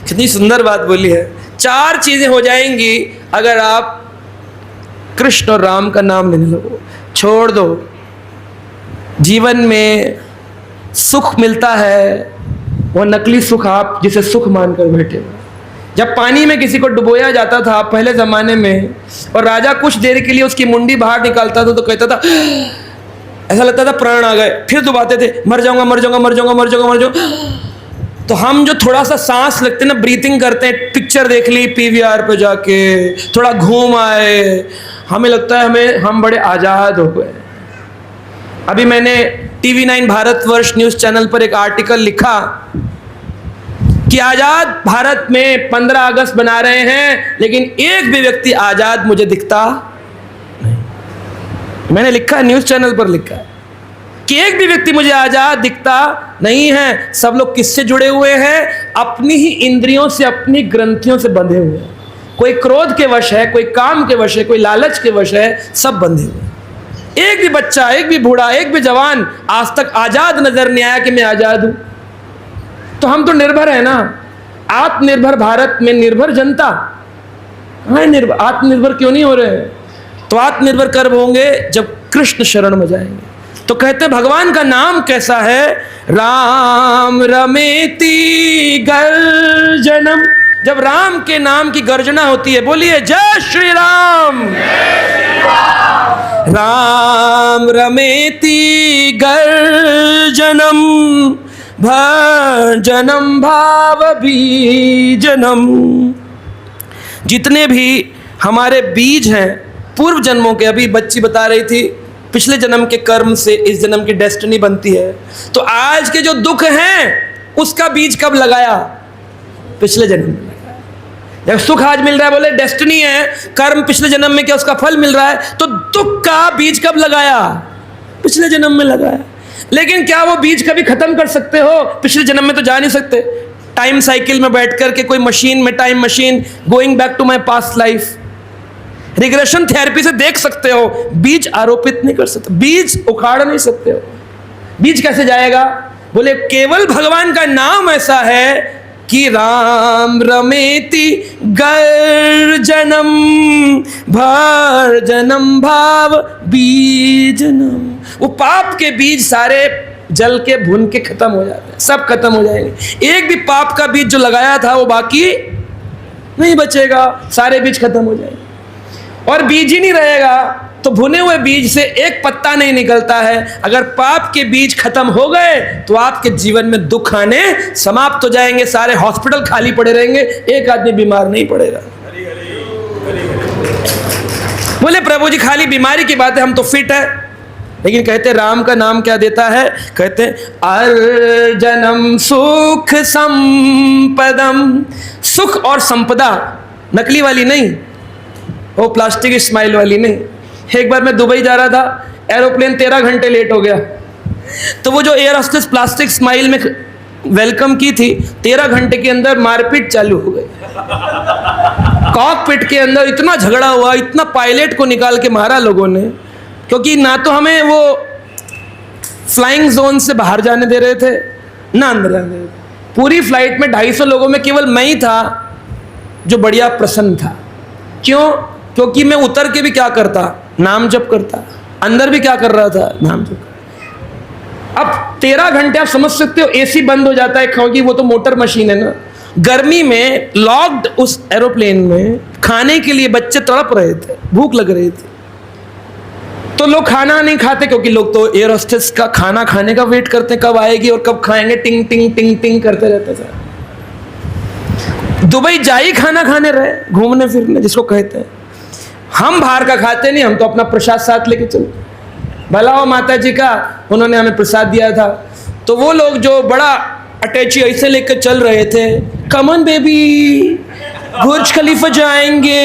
कितनी सुंदर बात बोली है। 4 चीजें हो जाएंगी अगर आप कृष्ण और राम का नाम लेने लगो। छोड़ दो, जीवन में सुख मिलता है वो नकली सुख, आप जिसे सुख मानकर बैठे हो। जब पानी में किसी को डुबोया जाता था पहले जमाने में, और राजा कुछ देर के लिए उसकी मुंडी बाहर निकालता था तो कहता था, ऐसा लगता था प्राण आ गए, फिर डुबाते थे, मर जाऊंगा मर जाऊंगा मर जाऊंगा मर जाऊंगा मर जाऊंगा। तो हम जो थोड़ा सा सांस लगते ना, ब्रीथिंग करते हैं, पिक्चर देख ली पीवीआर पे जाके, थोड़ा घूम आए, हमें लगता है हम बड़े आज़ाद हो गए। अभी मैंने TV9 भारतवर्ष न्यूज़ चैनल पर एक आर्टिकल लिखा कि आज़ाद भारत में 15 अगस्त बना रहे हैं, लेकिन एक भी व्यक्ति आज़ाद मुझे दिखता नहीं। मैंने लिखा, न्यूज़ चैनल पर लिखा कि एक भी व्यक्ति मुझे आज़ाद दिखता नहीं है। सब लोग किससे जुड़े हुए हैं? अपनी ही इंद्रियों से, अपनी ग्रंथियों से बंधे हुए हैं। कोई क्रोध के वश है, कोई काम के वश है, कोई लालच के वश है, सब बंधे हुए हैं। एक भी बच्चा, एक भी बूढ़ा, एक भी जवान आज तक आज़ाद नजर नहीं आया कि मैं आज़ाद हूं। तो हम तो निर्भर है ना। आत्मनिर्भर भारत में निर्भर जनता हाँ, आत्मनिर्भर क्यों नहीं हो रहे हैं? तो आत्मनिर्भर कब होंगे? जब कृष्ण शरण में जाएंगे। तो कहते भगवान का नाम कैसा है? राम रमेति गर्जनम। जब राम के नाम की गर्जना होती है, बोलिए जय श्री राम। राम रमेति गर्जनम भजनम भाव बीजनम। जितने भी हमारे बीज हैं पूर्व जन्मों के, अभी बच्ची बता रही थी, पिछले जन्म के कर्म से इस जन्म की डेस्टिनी बनती है। तो आज के जो दुख हैं उसका बीज कब लगाया? पिछले जन्म में लगाया। जब सुख आज मिल रहा है, बोले डेस्टिनी है, कर्म पिछले जन्म में क्या उसका फल मिल रहा है, तो दुख का बीज कब लगाया? पिछले जन्म में लगाया। लेकिन क्या वो बीज कभी खत्म कर सकते हो? पिछले जन्म में तो जा नहीं सकते। टाइम साइकिल में बैठ करके कोई मशीन में, time machine, going back to my past life, regression therapy से देख सकते हो, बीज आरोपित नहीं कर सकते, बीज उखाड़ नहीं सकते हो। बीज कैसे जाएगा? बोले केवल भगवान का नाम ऐसा है कि राम रमेति गर्जनम भजनम भाव बीजनम। वो पाप के बीज सारे जल के भुन के खत्म हो जाते हैं, सब खत्म हो जाएंगे। एक भी पाप का बीज जो लगाया था वो बाकी नहीं बचेगा, सारे बीज खत्म हो जाएंगे। और बीज ही नहीं रहेगा तो भुने हुए बीज से एक पत्ता नहीं निकलता है। अगर पाप के बीज खत्म हो गए तो आपके जीवन में दुख आने समाप्त हो जाएंगे, सारे हॉस्पिटल खाली पड़े रहेंगे, एक आदमी बीमार नहीं पड़ेगा। बोले प्रभु जी खाली बीमारी की बात है, हम तो फिट है। लेकिन कहते राम का नाम क्या देता है? कहते अर्जनम सुख संपदम। सुख और संपदा नकली वाली नहीं, वो प्लास्टिक स्माइल वाली नहीं। एक बार मैं दुबई जा रहा था, एरोप्लेन 13 घंटे लेट हो गया। तो वो जो एयर होस्टेस प्लास्टिक स्माइल में वेलकम की थी, 13 घंटे के अंदर मारपीट चालू हो गई। कॉकपिट के अंदर इतना झगड़ा हुआ, इतना पायलट को निकाल के मारा लोगों ने, क्योंकि ना तो हमें वो फ्लाइंग जोन से बाहर जाने दे रहे थे, ना अंदर जाने दे रहे थे। पूरी फ्लाइट में 250 लोगों में केवल मैं ही था जो बढ़िया प्रसन्न था। क्यों? क्योंकि मैं उतर के भी क्या करता, नाम जप करता, अंदर भी क्या कर रहा था, नाम जप। अब 13 घंटे आप समझ सकते हो, एसी बंद हो जाता है क्योंकि वो तो मोटर मशीन है ना। गर्मी में लॉक्ड उस एरोप्लेन में खाने के लिए बच्चे तड़प रहे थे, भूख लग रही थी, तो लोग खाना नहीं खाते क्योंकि लोग तो एयर होस्टेस का खाना खाने का वेट करते हैं, कब आएगी और कब खाएंगे, टिंग टिंग टिंग टिंग करते रहते थे। दुबई जाई खाना खाने रहे, घूमने फिरने जिसको कहते हैं। हम बाहर का खाते नहीं, हम तो अपना प्रसाद साथ लेके चलते। भला हो माता जी का, उन्होंने हमें प्रसाद दिया था, तो वो लोग जो बड़ा अटैची ऐसे लेकर चल रहे थे, कमन बेबी बुर्ज खलीफा जाएंगे।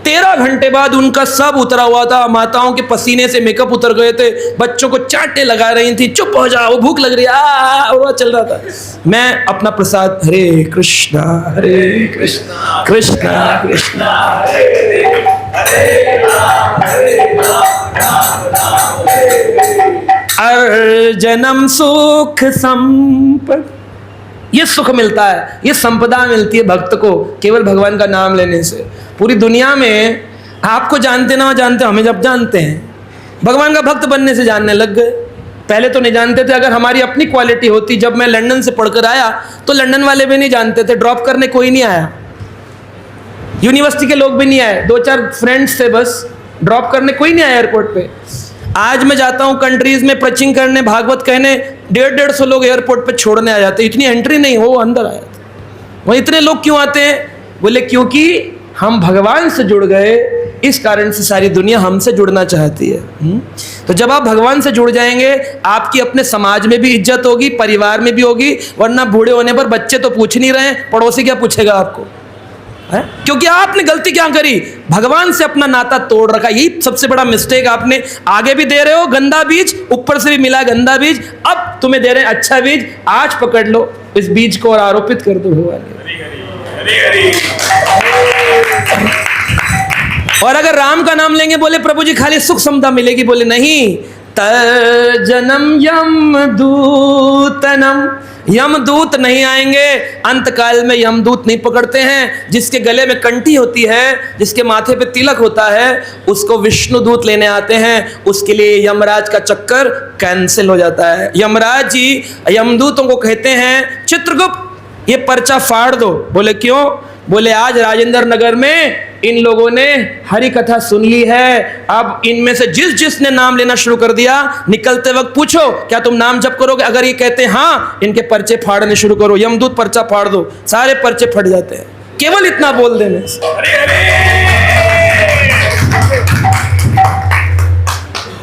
13 घंटे बाद उनका सब उतरा हुआ था, माताओं के पसीने से मेकअप उतर गए थे, बच्चों को चांटे लगा रही थी, चुप हो जाओ भूख लग रही है, और वो चल रहा था। मैं अपना प्रसाद हरे कृष्णा कृष्णा कृष्णा अर्जनम सुख संपद, ये सुख मिलता है, ये संपदा मिलती है भक्त को केवल भगवान का नाम लेने से। पूरी दुनिया में आपको जानते ना जानते, हमें जब जानते हैं, भगवान का भक्त बनने से जानने लग गए। पहले तो नहीं जानते थे। अगर हमारी अपनी क्वालिटी होती, जब मैं लंदन से पढ़कर आया तो लंदन वाले भी नहीं जानते थे, ड्रॉप करने कोई नहीं आया, यूनिवर्सिटी के लोग भी नहीं आए, 2-4 फ्रेंड्स थे बस, ड्रॉप करने कोई नहीं आया एयरपोर्ट पे। आज मैं जाता हूँ कंट्रीज में प्रचिंग करने, भागवत कहने, 150-150 लोग एयरपोर्ट पे छोड़ने आ जाते, इतनी एंट्री नहीं हो, अंदर आ जाते। वहाँ इतने लोग क्यों आते हैं? बोले क्योंकि हम भगवान से जुड़ गए, इस कारण से सारी दुनिया हमसे जुड़ना चाहती है। तो जब आप भगवान से जुड़ जाएंगे, आपकी अपने समाज में भी इज्जत होगी, परिवार में भी होगी, वरना बूढ़े होने पर बच्चे तो पूछ नहीं रहे, पड़ोसी क्या पूछेगा आपको है? क्योंकि आपने गलती क्या करी, भगवान से अपना नाता तोड़ रखा। यही सबसे बड़ा मिस्टेक आपने। आगे भी दे रहे हो गंदा बीज, ऊपर से भी मिला गंदा बीज, अब तुम्हें दे रहे हैं अच्छा बीज, आज पकड़ लो इस बीज को और आरोपित कर दो भगवान। और अगर राम का नाम लेंगे, बोले प्रभु जी खाली सुख समता मिलेगी, बोले नहीं, तर्जनम यम दूतनम, यमदूत नहीं आएंगे। अंतकाल में यमदूत नहीं पकड़ते हैं। जिसके गले में कंठी होती है, जिसके माथे पे तिलक होता है, उसको विष्णु दूत लेने आते हैं। उसके लिए यमराज का चक्कर कैंसिल हो जाता है। यमराज जी यमदूतों को कहते हैं, चित्रगुप्त ये पर्चा फाड़ दो। बोले क्यों? बोले आज राजेंद्र नगर में इन लोगों ने हरि कथा सुन ली है, अब इनमें से जिसने नाम लेना शुरू कर दिया, निकलते वक्त पूछो क्या तुम नाम जप करोगे? अगर ये कहते हैं हाँ, इनके पर्चे फाड़ने शुरू करो, यमदूत पर्चा फाड़ दो, सारे पर्चे फट जाते हैं केवल इतना बोल देने से।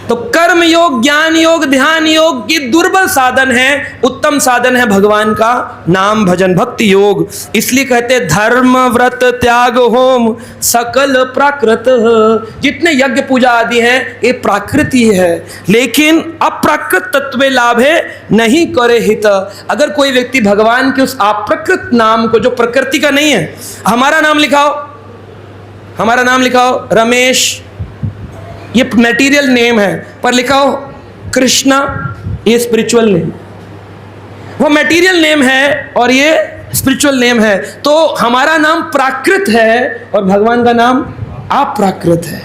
तो कर्म योग, ज्ञान योग, ध्यान योग, ये दुर्बल साधन है, उत्तम साधन है भगवान का नाम भजन भक्ति योग। इसलिए कहते धर्म व्रत त्याग होम सकल प्राकृत। जितने यज्ञ पूजा आदि हैं ये प्राकृति है, लेकिन अप्राकृत तत्व लाभे नहीं करे हित। अगर कोई व्यक्ति भगवान के उस अप्राकृत नाम को, जो प्रकृति का नहीं है, हमारा नाम लिखाओ, हमारा नाम लिखाओ रमेश, ये मटेरियल नेम है, पर लिखाओ कृष्णा, ये स्पिरिचुअल नेम। वो मटेरियल नेम है और ये स्पिरिचुअल नेम है। तो हमारा नाम प्राकृत है और भगवान का नाम अप्राकृत है।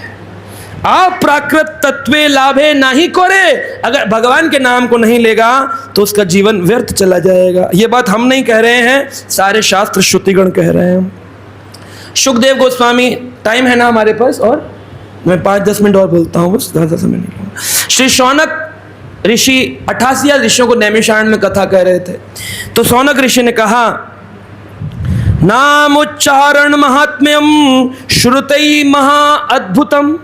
अप्राकृत तत्वे लाभे नहीं करे। अगर भगवान के नाम को नहीं लेगा तो उसका जीवन व्यर्थ चला जाएगा। ये बात हम नहीं कह रहे हैं, सारे शास्त्र श्रुतिगण कह रहे हैं। सुखदेव गोस्वामी, टाइम है ना हमारे पास, और मैं 5-10 मिनट और बोलता हूँ, बस ज़्यादा समय नहीं लूँगा। श्री शौनक ऋषि 88 ऋषियों को नैमिषारण्य में कथा कह रहे थे, तो शौनक ऋषि ने कहा, नाम उच्चारण महात्म्यम श्रुतई महा अद्भुतम।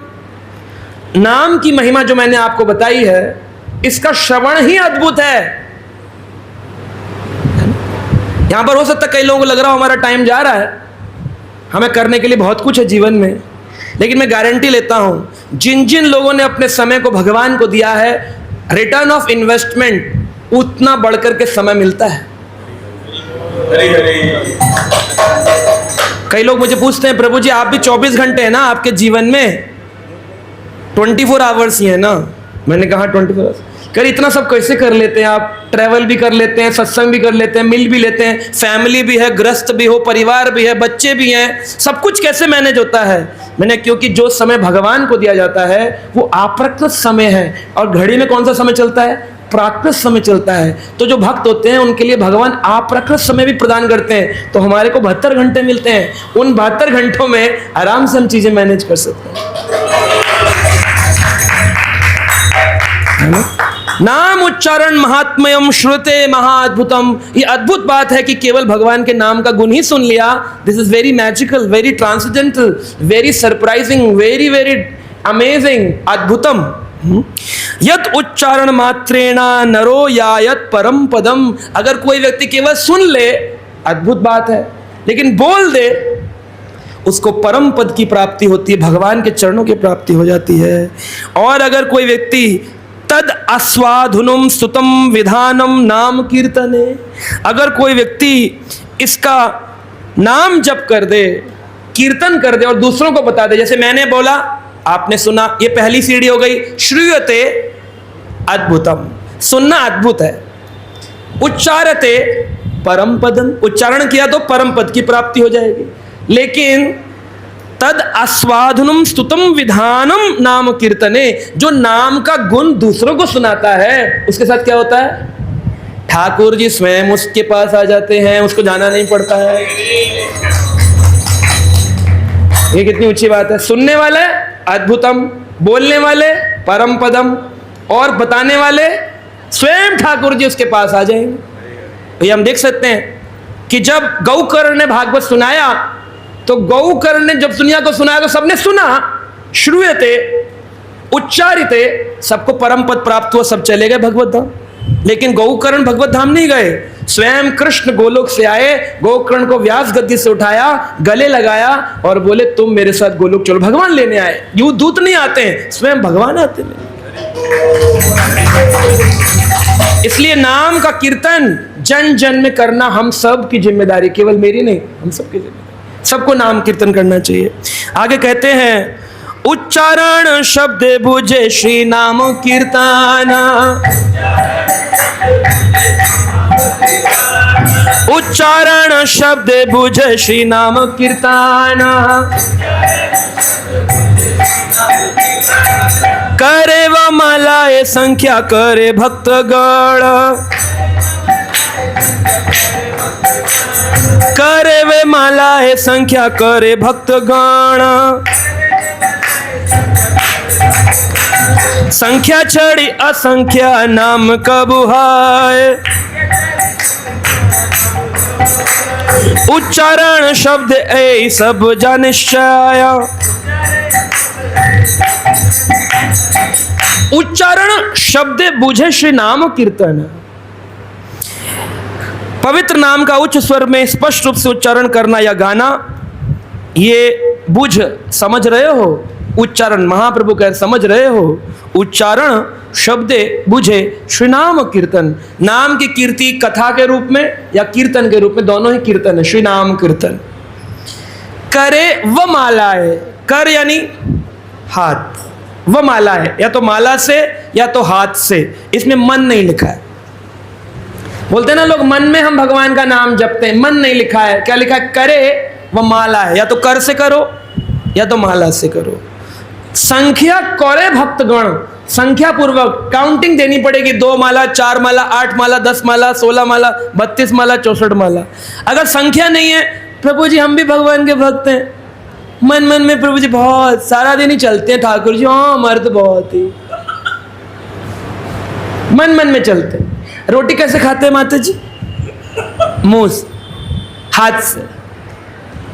नाम की महिमा जो मैंने आपको बताई है, इसका श्रवण ही अद्भुत है। यहां पर हो सकता है कई लोगों को लग रहा हो हमारा टाइम जा रहा है, हमें करने के लिए बहुत कुछ है जीवन में, लेकिन मैं गारंटी लेता हूं जिन जिन लोगों ने अपने समय को भगवान को दिया है, रिटर्न ऑफ इन्वेस्टमेंट उतना बढ़कर के समय मिलता है। कई लोग मुझे पूछते हैं, प्रभु जी आप भी 24 घंटे हैं ना आपके जीवन में, 24 आवर्स ही है ना। मैंने कहा 24 आवर्स, कर इतना सब कैसे कर लेते हैं आप? ट्रैवल भी कर लेते हैं, सत्संग भी कर लेते हैं, मिल भी लेते हैं, फैमिली भी है, गृहस्थ भी हो, परिवार भी है, बच्चे भी हैं, सब कुछ कैसे मैनेज होता है? मैंने क्योंकि जो समय भगवान को दिया जाता है वो आप्रकृत समय है, और घड़ी में कौन सा समय चलता है? प्राकृत समय चलता है। तो जो भक्त होते हैं उनके लिए भगवान आप्रकृत समय भी प्रदान करते हैं। तो हमारे को 72 घंटे मिलते हैं, उन 72 घंटों में आराम से हम चीजें मैनेज कर सकते हैं। नाम उच्चारण महात्म्यम श्रुते महाअद्भुतम। ये अद्भुत बात है कि केवल भगवान के नाम का गुण ही सुन लिया। This is very magical, very transcendental, very surprising, very very amazing, अद्भुतम। यत उच्चारण मात्रेणा नरो यायत परम पदम। अगर कोई व्यक्ति केवल सुन ले, अद्भुत बात है, लेकिन बोल दे, उसको परम पद की प्राप्ति होती है, भगवान के चरणों की प्राप्ति हो जाती है। और अगर कोई व्यक्ति तद अस्वाधुनुम स्तुतम विधानम नाम कीर्तने, अगर कोई व्यक्ति इसका नाम जप कर दे, कीर्तन कर दे और दूसरों को बता दे, जैसे मैंने बोला, आपने सुना, ये पहली सीढ़ी हो गई। श्रूयते अद्भुतम, सुनना अद्भुत है। उच्चारते परम पदम, उच्चारण किया तो परम पद की प्राप्ति हो जाएगी। लेकिन तद आस्वादनम स्तुतम विधानम नाम कीर्तने, जो नाम का गुण दूसरों को सुनाता है, उसके साथ क्या होता है? ठाकुर जी स्वयं उसके पास आ जाते हैं, उसको जाना नहीं पड़ता है। ये कितनी ऊंची बात है। सुनने वाले अद्भुतम, बोलने वाले परम पदम, और बताने वाले स्वयं ठाकुर जी उसके पास आ जाएंगे। ये हम देख सकते हैं कि जब गौकर्ण ने भागवत सुनाया, तो गौकर्ण ने जब दुनिया को सुनाया तो सबने सुना, श्रूयते उच्चारिते, सबको परम पद प्राप्त हुआ, सब चले गए भगवत धाम। लेकिन गौकर्ण भगवत धाम नहीं गए, स्वयं कृष्ण गोलोक से आए, गौकर्ण को व्यास गद्दी से उठाया, गले लगाया और बोले तुम मेरे साथ गोलोक चलो। भगवान लेने आए, यूं दूत नहीं आते हैं, स्वयं भगवान आते हैं। इसलिए नाम का कीर्तन जन जन में करना हम सब की जिम्मेदारी, केवल मेरी नहीं, हम सबकी जिम्मेदारी। सबको नाम कीर्तन करना चाहिए। आगे कहते हैं, उच्चारण शब्द बुझे श्री नाम कीर्तन, उच्चारण शब्द बुझे श्री नाम कीर्तन, करे व मलाए संख्या करे भक्तगण, करे वे मालाए संख्या करे भक्तगण, संख्या छड़ी असंख्या नाम कबुहाय, उच्चारण शब्द ए सब जानिश्चय। उच्चारण शब्द बुझे श्री नाम कीर्तन, पवित्र नाम का उच्च स्वर में स्पष्ट रूप से उच्चारण करना या गाना, ये बुझ समझ रहे हो? उच्चारण महाप्रभु कह समझ रहे हो? उच्चारण शब्दे बुझे श्री नाम कीर्तन, नाम की कीर्ति कथा के रूप में या कीर्तन के रूप में, दोनों ही कीर्तन है, श्री नाम कीर्तन। करे व मालाए, कर यानी हाथ, व माला है, या तो माला से या तो हाथ से, इसमें मन नहीं लिखा है। बोलते हैं ना लोग, मन में हम भगवान का नाम जपते हैं, मन नहीं लिखा है। क्या लिखा है? करे व माला है, या तो कर से करो या तो माला से करो। संख्या करे भक्तगण, संख्या पूर्वक काउंटिंग देनी पड़ेगी। 2 माला, 4 माला, 8 माला, 10 माला, 16 माला, 32 माला, 64 माला। अगर संख्या नहीं है, प्रभु जी हम भी भगवान के भक्त हैं, मन मन में प्रभु जी बहुत सारा दिन ही चलते हैं, ठाकुर जी हाँ हमारे तो बहुत ही मन मन में चलते हैं। रोटी कैसे खाते हैं माता जी? मुंह से, हाथ से।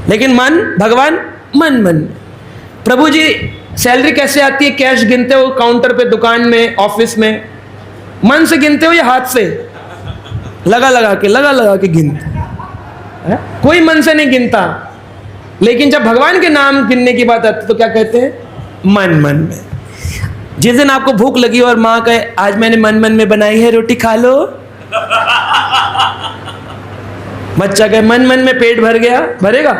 लेकिन मन, भगवान मन मन में। प्रभु जी सैलरी कैसे आती है? कैश गिनते हो काउंटर पे, दुकान में, ऑफिस में, मन से गिनते हो या हाथ से? लगा लगा के गिनते है? कोई मन से नहीं गिनता। लेकिन जब भगवान के नाम गिनने की बात आती तो क्या कहते हैं? मन मन में। जिस दिन आपको भूख लगी और मां कहे आज मैंने मन मन में बनाई है रोटी खा लो, बच्चा कहे मन मन में पेट भर गया, भरेगा?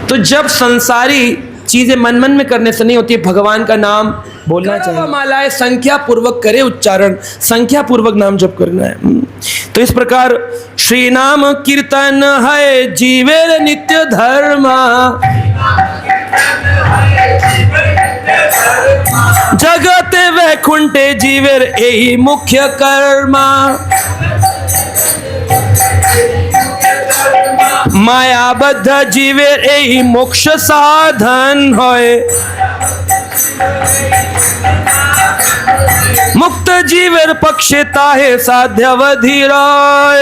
तो जब संसारी चीजें मन मन में करने से नहीं होती, भगवान का नाम बोलना चाहिए। मालाएं संख्या पूर्वक करे उच्चारण, संख्या पूर्वक नाम जप करना है। तो इस प्रकार श्री नाम कीर्तन है जीवेर नित्य धर्म, जगत वैकुंठे जीवेर यही मुख्य कर्म, मायाबद्ध जीवेर यही मोक्ष साधन होय, मुक्त जीवेर पक्षे ताहे साध्यवधि राय।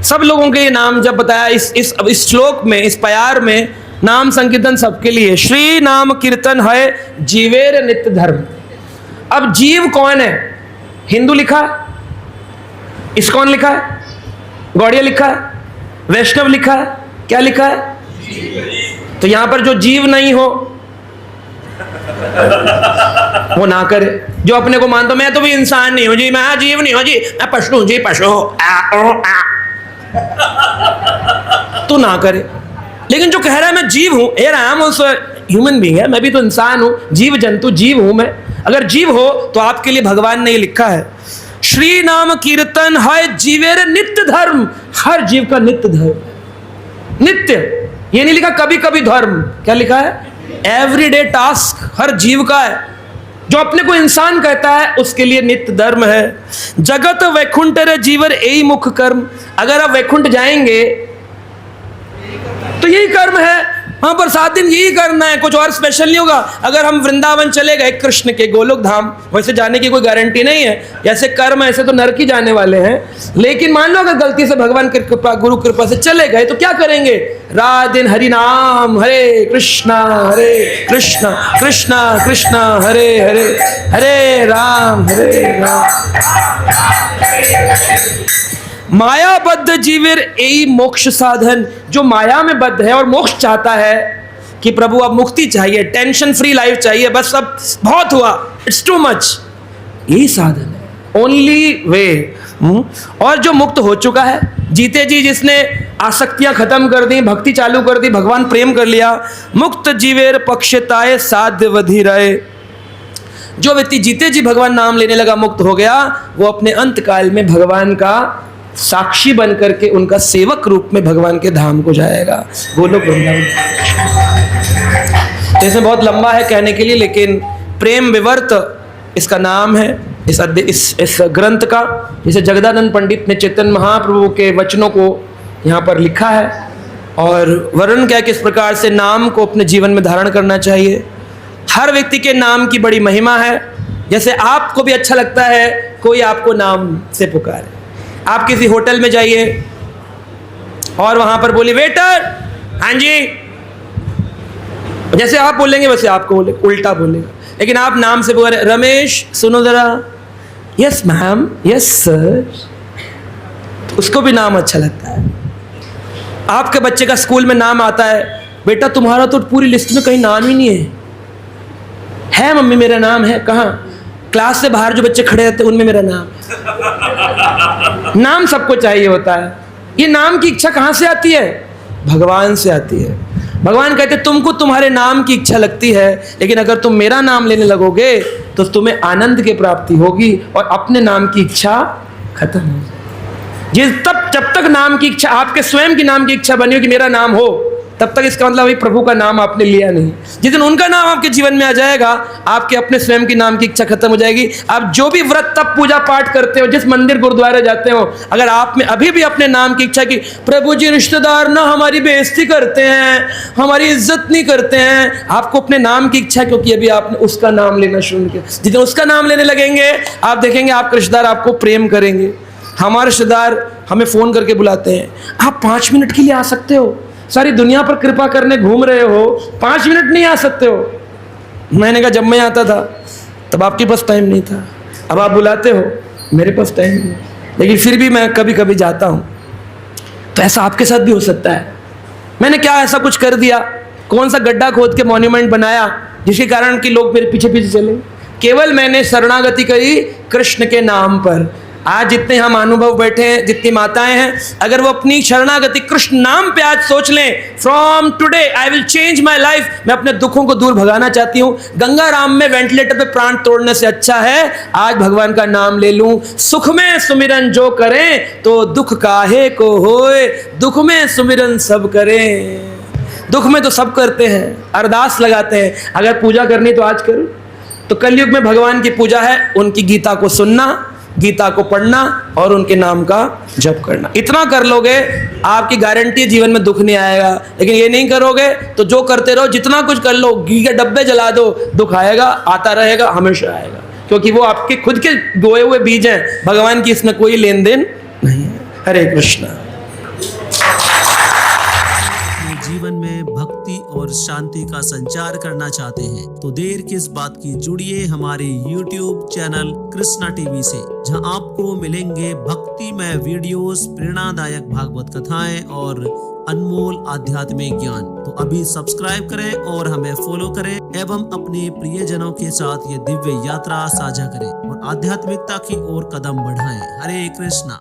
सब लोगों के लिए नाम जब बताया इस श्लोक में, इस प्यार में नाम संकीर्तन सबके लिए। श्री नाम कीर्तन है जीवेर नित्य धर्म। अब जीव कौन है? हिंदू लिखा है, इस्कॉन लिखा है, गौड़िया लिखा है, वैष्णव लिखा है, क्या लिखा है? तो यहां पर जो जीव नहीं हो वो ना करे। जो अपने को मानता मैं तो भी इंसान नहीं हूं जी, मैं जीव नहीं हूं जी, मैं पशु हूं जी, पशु तो ना करे। लेकिन जो कह रहा है मैं जीव हूं, यार I am also human being है, मैं भी तो इंसान हूं, जीव जंतु जीव हूं मैं। अगर जीव हो तो आपके लिए भगवान ने ये लिखा है श्री नाम कीर्तन है जीवेर नित्य धर्म। हर जीव का नित्य धर्म, नित्य ये नहीं लिखा कभी कभी धर्म, क्या लिखा है? एवरीडे टास्क हर जीव का है। जो अपने को इंसान कहता है उसके लिए नित्य धर्म है। जगत वैकुंठ रे जीवर यही मुख्य कर्म। अगर आप वैकुंठ जाएंगे तो यही कर्म है, वहां पर 7 दिन यही करना है, कुछ और स्पेशल नहीं होगा। अगर हम वृंदावन चले गए कृष्ण के गोलोक धाम, वैसे जाने की कोई गारंटी नहीं है, जैसे कर्म ऐसे तो नरक ही जाने वाले हैं। लेकिन मान लो अगर गलती से भगवान की कृपा, गुरु कृपा से चले गए तो क्या करेंगे? रात दिन हरि नाम, हरे कृष्णा कृष्णा कृष्णा हरे हरे, हरे राम मायाबद्ध जीवेर यही मोक्ष साधन। जो माया में बद्ध है और मोक्ष चाहता है कि प्रभु अब मुक्ति चाहिए, टेंशन फ्री लाइफ चाहिए, बस अब बहुत हुआ, इट्स टू मच, यही साधन है, ओनली वे। और जो मुक्त हो चुका है, जीते जी जिसने आसक्तियां खत्म कर दी, भक्ति चालू कर दी, भगवान प्रेम कर लिया, मुक्त जीवेर पक्षताए साध्य वधि रहे। जो व्यक्ति जीते जी भगवान नाम लेने लगा, मुक्त हो गया, वो अपने अंत काल में भगवान का साक्षी बन करके उनका सेवक रूप में भगवान के धाम को जाएगा। गोलोक वृंदावन। जैसे बहुत लंबा है कहने के लिए, लेकिन प्रेम विवर्त इसका नाम है इस ग्रंथ का। जैसे जगदानंद पंडित ने चैतन्य महाप्रभु के वचनों को यहाँ पर लिखा है और वर्णन किया किस प्रकार से नाम को अपने जीवन में धारण करना चाहिए। हर व्यक्ति के नाम की बड़ी महिमा है। जैसे आपको भी अच्छा लगता है कोई आपको नाम से पुकारे। आप किसी होटल में जाइए और वहां पर बोले वेटर, हाँ जी, जैसे आप बोलेंगे वैसे आपको बोले, उल्टा बोलेगा। लेकिन आप नाम से पुकारे, रमेश सुनो जरा, यस मैम, यस सर, तो उसको भी नाम अच्छा लगता है। आपके बच्चे का स्कूल में नाम आता है, बेटा तुम्हारा तो पूरी लिस्ट में कहीं नाम ही नहीं है मम्मी मेरा नाम है, कहाँ? क्लास से बाहर जो बच्चे खड़े रहते हैं उनमें मेरा नाम है। नाम सबको चाहिए होता है। ये नाम की इच्छा कहाँ से आती है? भगवान से आती है। भगवान कहते तुमको तुम्हारे नाम की इच्छा लगती है, लेकिन अगर तुम मेरा नाम लेने लगोगे तो तुम्हें आनंद की प्राप्ति होगी और अपने नाम की इच्छा खत्म हो जाएगी। जब तक नाम की इच्छा, आपके स्वयं की नाम की इच्छा बनी हो कि मेरा नाम हो, तब तक इसका मतलब प्रभु का नाम आपने लिया नहीं। जिस दिन उनका नाम आपके जीवन में आ जाएगा, आपके अपने स्वयं की नाम की इच्छा खत्म हो जाएगी। आप जो भी व्रत तप पूजा पाठ करते हो, जिस मंदिर गुरुद्वारे जाते हो, अगर आप में अभी भी अपने नाम की इच्छा की प्रभु जी रिश्तेदार ना हमारी बेइज्जती करते हैं, हमारी इज्जत नहीं करते हैं, आपको अपने नाम की इच्छा, क्योंकि अभी आपने उसका नाम लेना शुरू किया। जिस दिन उसका नाम लेने लगेंगे, आप देखेंगे आपके रिश्तेदार आपको प्रेम करेंगे। हमारे रिश्तेदार हमें फोन करके बुलाते हैं, आप 5 मिनट के लिए आ सकते हो? सारी दुनिया पर कृपा करने घूम रहे हो, 5 मिनट नहीं आ सकते हो? मैंने कहा जब मैं आता था तब आपके पास टाइम नहीं था, अब आप बुलाते हो, मेरे पास टाइम नहीं, लेकिन फिर भी मैं कभी कभी जाता हूँ। तो ऐसा आपके साथ भी हो सकता है। मैंने क्या ऐसा कुछ कर दिया? कौन सा गड्ढा खोद के मॉन्यूमेंट बनाया जिसके कारण कि लोग मेरे पीछे पीछे चले? केवल मैंने शरणागति करी कृष्ण के नाम पर। आज जितने हम अनुभव बैठे हैं, जितनी माताएं हैं, अगर वो अपनी शरणागति कृष्ण नाम पे आज सोच लें, from today I will change my life, मैं अपने दुखों को दूर भगाना चाहती हूं, गंगा राम में वेंटिलेटर पे प्राण तोड़ने से अच्छा है आज भगवान का नाम ले लूं। सुख में सुमिरन जो करें तो दुख काहे को होए, दुख में सुमिरन सब करें। दुख में तो सब करते हैं, अरदास लगाते हैं, अगर पूजा करनी तो आज करो। तो कलयुग में भगवान की पूजा है उनकी गीता को सुनना, गीता को पढ़ना और उनके नाम का जप करना। इतना कर लोगे आपकी गारंटी जीवन में दुख नहीं आएगा। लेकिन ये नहीं करोगे तो जो करते रहो, जितना कुछ कर लो, घी के डब्बे जला दो, दुख आएगा, आता रहेगा, हमेशा आएगा, क्योंकि वो आपके खुद के बोए हुए बीज हैं, भगवान की इसमें कोई लेन देन नहीं है। हरे कृष्णा। जीवन में भक्ति और शांति का संचार करना चाहते हैं तो देर किस बात की, जुड़िए हमारे YouTube चैनल कृष्णा टीवी से, जहां आपको मिलेंगे भक्तिमय वीडियोस, प्रेरणादायक भागवत कथाएं और अनमोल आध्यात्मिक ज्ञान। तो अभी सब्सक्राइब करें और हमें फॉलो करें एवं अपने प्रियजनों के साथ ये दिव्य यात्रा साझा करें और आध्यात्मिकता की ओर कदम बढ़ाएं। हरे कृष्णा।